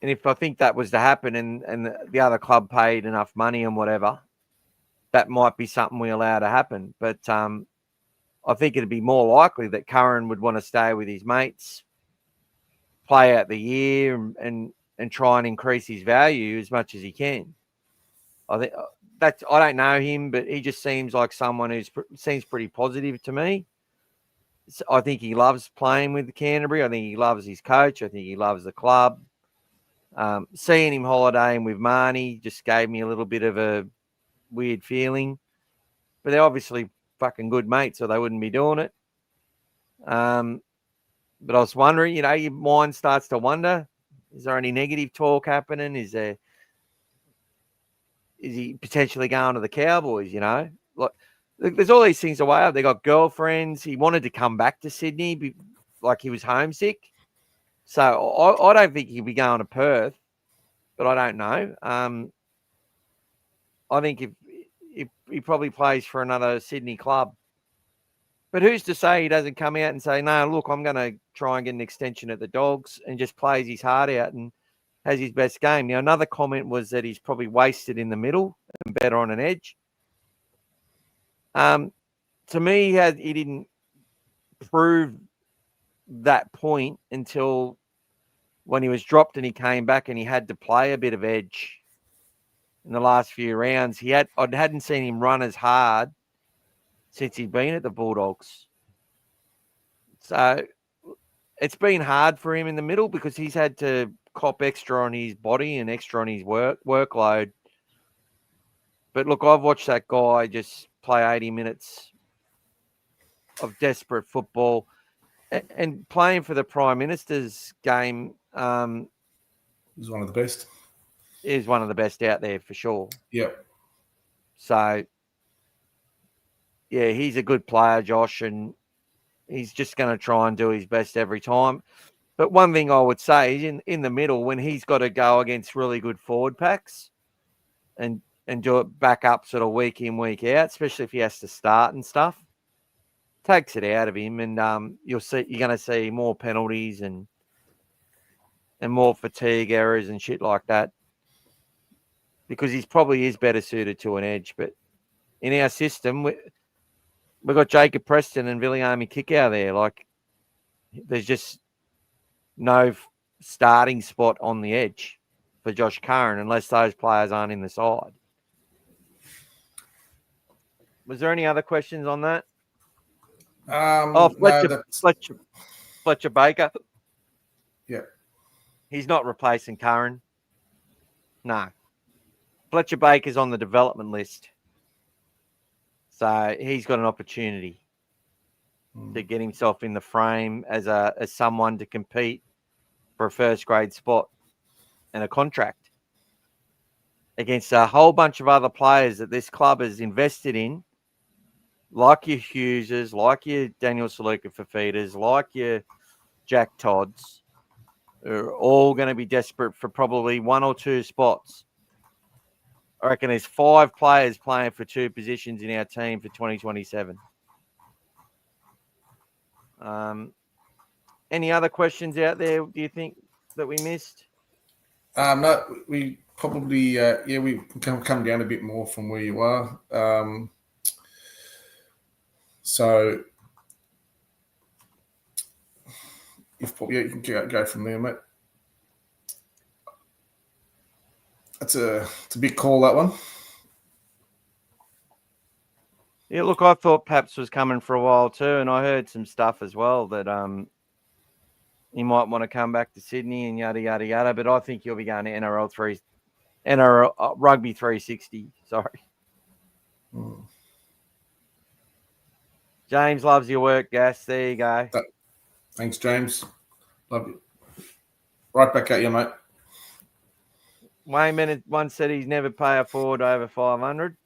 And if I think that was to happen and the other club paid enough money and whatever, that might be something we allow to happen. But I think it'd be more likely that Curran would want to stay with his mates, play out the year and try and increase his value as much as he can. I think I don't know him, but he just seems like someone who seems pretty positive to me. I think he loves playing with Canterbury. I think he loves his coach. I think he loves the club. Seeing him holidaying with Marnie just gave me a little bit of a weird feeling. But they're obviously fucking good mates, or they wouldn't be doing it. But I was wondering, your mind starts to wonder, is there any negative talk happening? Is he potentially going to the Cowboys, Like, there's all these things away. They got girlfriends. He wanted to come back to Sydney, like he was homesick. So I don't think he'll be going to Perth, but I don't know. I think if he probably plays for another Sydney club. But who's to say he doesn't come out and say, no, look, I'm going to try and get an extension at the Dogs, and just plays his heart out and has his best game. Now, another comment was that he's probably wasted in the middle and better on an edge. To me, he didn't prove that point until when he was dropped and he came back and he had to play a bit of edge in the last few rounds. I hadn't seen him run as hard since he'd been at the Bulldogs. So it's been hard for him in the middle because he's had to cop extra on his body and extra on his workload. But look, I've watched that guy just play 80 minutes of desperate football and playing for the Prime Minister's game. He's one of the best. Is one of the best out there for sure. Yep. So, yeah, he's a good player, Josh, and he's just going to try and do his best every time. But one thing I would say is in the middle, when he's got to go against really good forward packs and do it back up sort of week in, week out, especially if he has to start and stuff, takes it out of him, and you're going to see more penalties and more fatigue errors and shit like that, because he's probably is better suited to an edge. But in our system, we've got Jacob Preston and Viliami Kickow there. Like, there's just no starting spot on the edge for Josh Curran unless those players aren't in the side. Was there any other questions on that? Fletcher Baker. Yeah. He's not replacing Curran. No. Fletcher Baker's on the development list. So he's got an opportunity to get himself in the frame as someone to compete for a first grade spot and a contract against a whole bunch of other players that this club has invested in, like your Hugheses, like your Daniel Saluka Fafitas, like your Jack Todds, are all going to be desperate for probably one or two spots. I reckon there's 5 players playing for 2 positions in our team for 2027. Any other questions out there, do you think, that we missed? No, we probably, we can come down a bit more from where you are. So, you can go from there, mate. It's a big call, that one. Yeah, look, I thought Paps was coming for a while too, and I heard some stuff as well that he might want to come back to Sydney and yada yada yada. But I think he'll be going to NRL Rugby 360. Sorry. James loves your work, Gas. There you go. Thanks, James. Love you. Right back at you, mate. Wayne Bennett once said he's never pay a forward over 500.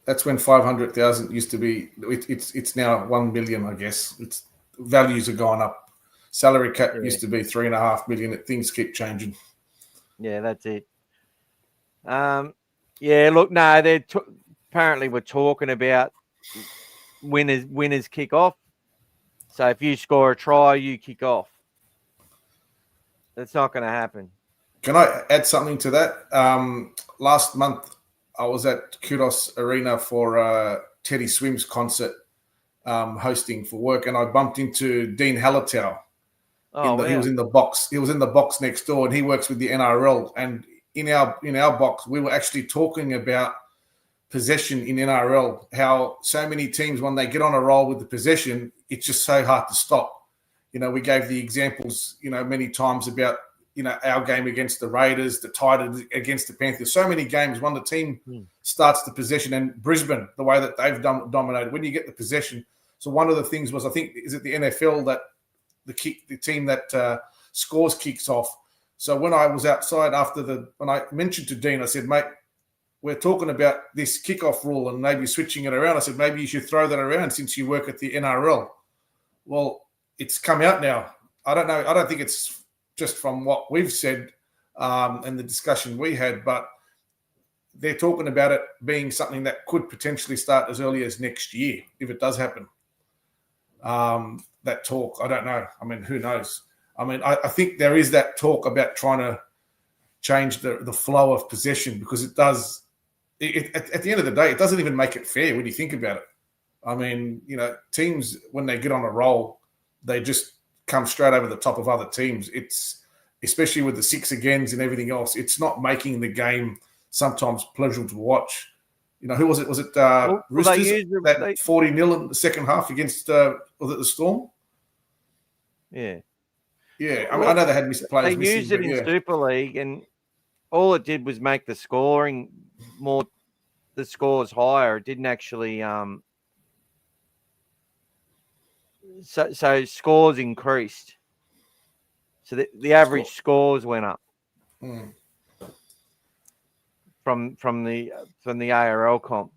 That's when 500,000 used to be. It's now 1 million, I guess. It's values are going up. Salary cap used to be 3.5 million. Things keep changing. Yeah, that's it. Look, no, they apparently we're talking about winners kick off. So if you score a try, you kick off. That's not going to happen. Can I add something to that? Last month, I was at Kudos Arena for Teddy Swim's concert hosting for work, and I bumped into Dean Hallertau. He was in the box. He was in the box next door, and he works with the NRL. And in our box, we were actually talking about possession in NRL, how so many teams, when they get on a roll with the possession, it's just so hard to stop. We gave the examples, many times about, our game against the Raiders, the Titans against the Panthers. So many games when the team starts the possession, and Brisbane, the way that they've dominated, when you get the possession. So one of the things was, I think, is it the NFL that the team that scores kicks off. So when I was outside when I mentioned to Dean, I said, mate, we're talking about this kickoff rule and maybe switching it around. I said, maybe you should throw that around since you work at the NRL. Well, it's come out now. I don't know. I don't think it's just from what we've said and the discussion we had, but they're talking about it being something that could potentially start as early as next year if it does happen. That talk, I don't know. I mean, who knows? I mean, I think there is that talk about trying to change the flow of possession, because it does. At the end of the day, it doesn't even make it fair when you think about it. I mean, teams, when they get on a roll, they just come straight over the top of other teams. It's, especially with the 6 agains and everything else, it's not making the game sometimes pleasurable to watch. Who was it? Was it Roosters? That 40-0 in the second half against, was it the Storm? Yeah. Yeah, I know they had players missing. They used it in Super League, and all it did was make the scores higher. It didn't actually so scores increased. So the average scores went up from the ARL comp.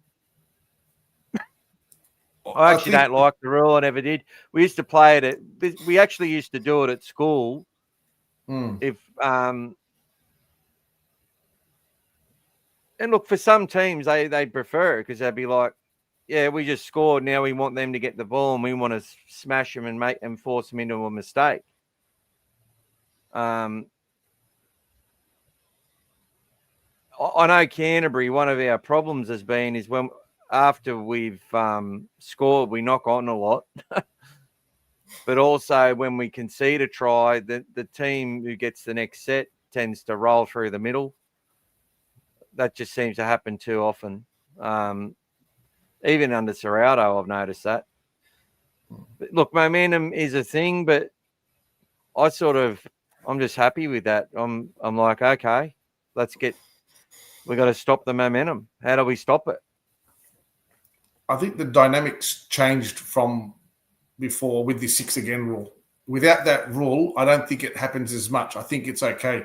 I actually don't like the rule. I never did. We used to play it we actually used to do it at school. If and look, for some teams they prefer it, because they'd be like, yeah, we just scored. Now we want them to get the ball and we want to smash them and force them into a mistake. I know Canterbury, one of our problems has been is when after we've scored, we knock on a lot. But also when we concede a try, the team who gets the next set tends to roll through the middle. That just seems to happen too often. Even under Serrato, I've noticed that. But look, momentum is a thing, but I'm just happy with that. I'm like, okay, we got to stop the momentum. How do we stop it? I think the dynamics changed from before with the 6 again rule. Without that rule, I don't think it happens as much. I think it's okay.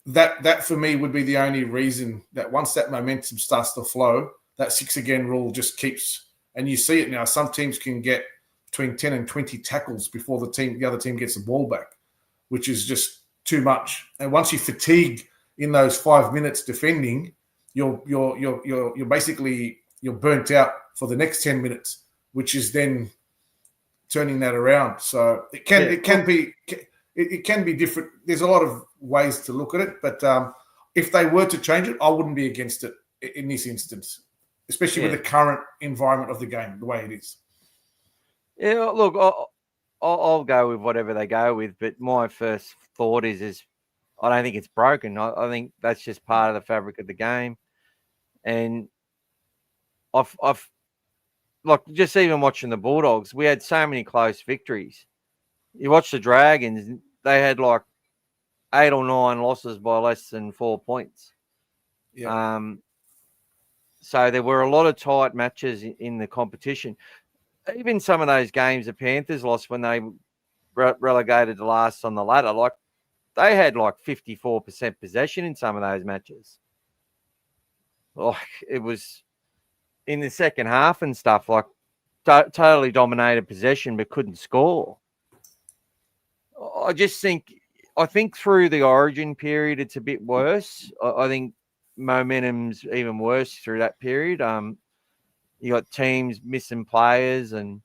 That for me would be the only reason that once that momentum starts to flow, that 6 again rule just keeps, and you see it now. Some teams can get between 10 and 20 tackles before the other team gets the ball back, which is just too much. And once you fatigue in those 5 minutes defending, you're basically burnt out for the next 10 minutes, which is then turning that around. So it can be different. There's a lot of ways to look at it, but if they were to change it, I wouldn't be against it in this instance, especially with the current environment of the game, the way it is. Yeah, look, I'll go with whatever they go with, but my first thought is I don't think it's broken. I think that's just part of the fabric of the game, and I've like, just even watching the Bulldogs, we had so many close victories. You watch the Dragons, they had like 8 or 9 losses by less than 4 points. Yeah. So there were a lot of tight matches in the competition. Even some of those games the Panthers lost when they relegated the last on the ladder, like they had like 54% possession in some of those matches. Like it was in the second half and stuff, like totally dominated possession but couldn't score. I think through the origin period it's a bit worse. I think momentum's even worse through that period. You got teams missing players and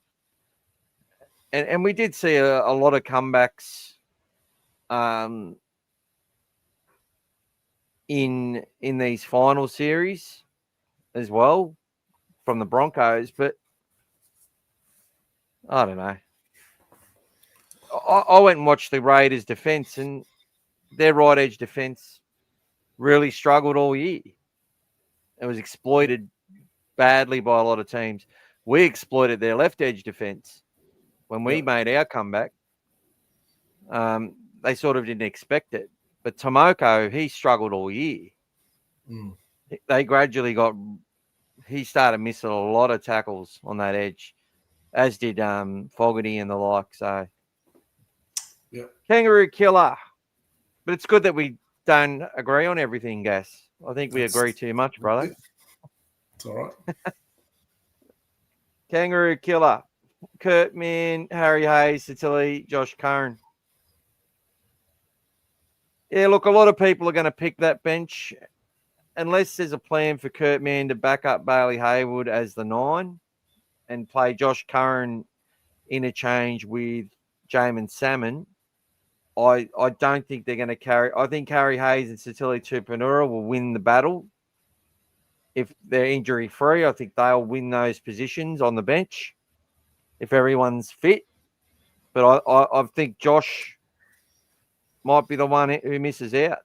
we did see a lot of comebacks in these final series as well from the Broncos, but I don't know. I went and watched the Raiders defense, and their right edge defense really struggled all year. It was exploited badly by a lot of teams. We exploited their left edge defense when we made our comeback. They sort of didn't expect it. But Tomoko, he struggled all year. They gradually he started missing a lot of tackles on that edge, as did Fogarty and the like. So, Kangaroo Killer. But it's good that we don't agree on everything, Gas. I think we agree too much, brother. It's all right. Kangaroo Killer. Kurt Mann, Harry Hayes, Satili, Josh Curran. Yeah, look, a lot of people are going to pick that bench unless there's a plan for Kurt Mann to back up Bailey Haywood as the 9 and play Josh Curran interchange with Jamin Salmon. I don't think they're going to carry. I think Harry Hayes and Satili Tupanura will win the battle. If they're injury free, I think they'll win those positions on the bench if everyone's fit. But I think Josh might be the one who misses out.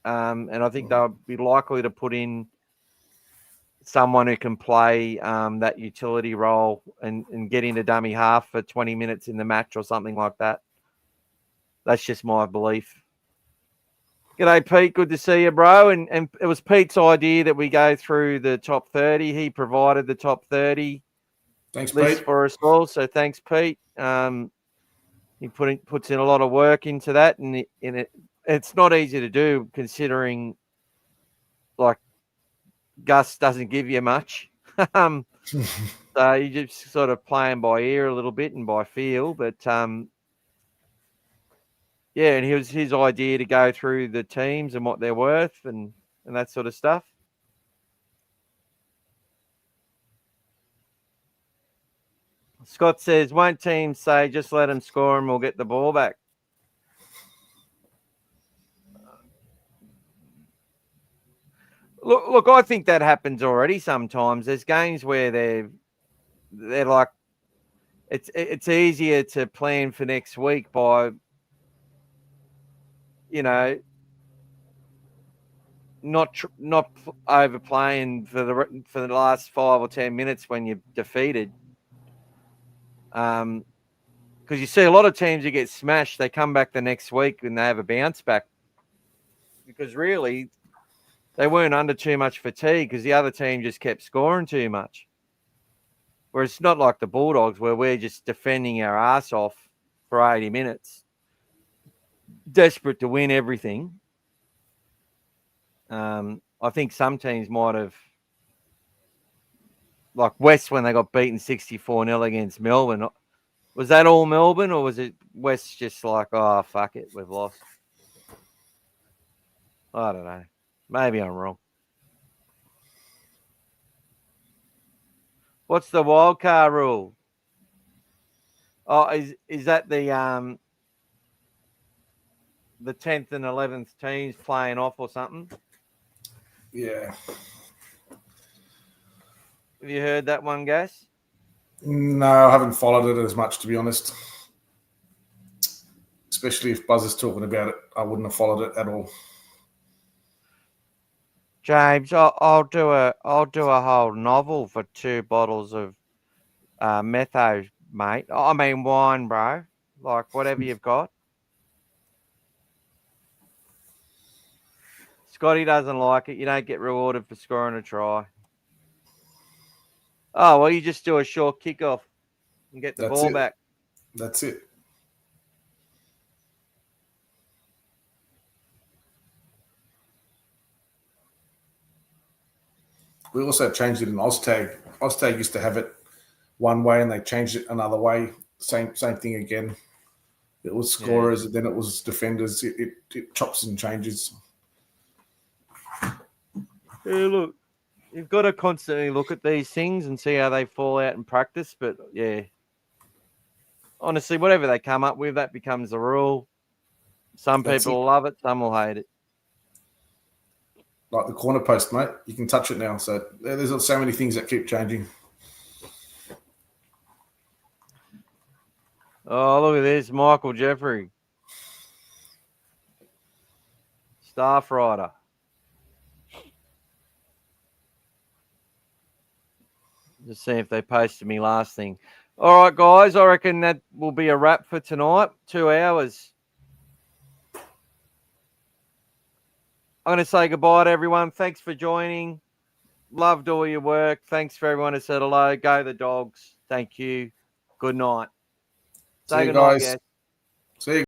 And I think they'll be likely to put in someone who can play that utility role and get into dummy half for 20 minutes in the match or something like that. That's just my belief. G'day, Pete. Good to see you, bro. And it was Pete's idea that we go through the top 30. He provided the top 30 list Pete. For us all. So thanks, Pete. He puts in a lot of work into that, and it's not easy to do considering, like, Gus doesn't give you much. So you just sort of playing by ear a little bit and by feel, but yeah, and it was his idea to go through the teams and what they're worth and that sort of stuff. Scott says, won't teams say, just let them score and we'll get the ball back? Look, I think that happens already sometimes. There's games where they're like, it's easier to plan for next week by, not overplaying for the last 5 or 10 minutes when you're defeated. Because you see a lot of teams who get smashed, they come back the next week and they have a bounce back. Because really, they weren't under too much fatigue because the other team just kept scoring too much. Whereas it's not like the Bulldogs where we're just defending our ass off for 80 minutes, desperate to win everything. I think some teams might have, like West when they got beaten 64-0 against Melbourne. Was that all Melbourne or was it West just like, oh, fuck it, we've lost? I don't know. Maybe I'm wrong. What's the wild card rule? Oh, is that the 10th and 11th teams playing off or something? Yeah. Have you heard that one, Gas? No, I haven't followed it as much, to be honest. Especially if Buzz is talking about it, I wouldn't have followed it at all. James, I'll do a whole novel for 2 bottles of metho, mate. I mean wine, bro. Like whatever you've got. Scotty doesn't like it. You don't get rewarded for scoring a try. Oh, well, you just do a short kickoff and get the ball back. That's it. We also changed it in Oztag. Oztag used to have it one way and they changed it another way. Same thing again. It was scorers, then it was defenders. It chops and changes. Yeah, look, you've got to constantly look at these things and see how they fall out in practice. But, yeah, honestly, whatever they come up with, that becomes the rule. Some people will love it, some will hate it. Like the corner post, mate. You can touch it now. So there's so many things that keep changing. Oh, look at this. Michael Jeffrey. Staff writer. Just see if they posted me last thing. All right, guys. I reckon that will be a wrap for tonight. 2 hours. I'm going to say goodbye to everyone. Thanks for joining. Loved all your work. Thanks for everyone who said hello. Go the Dogs. Thank you. Good night. See Say you good night, guys. guys. See you.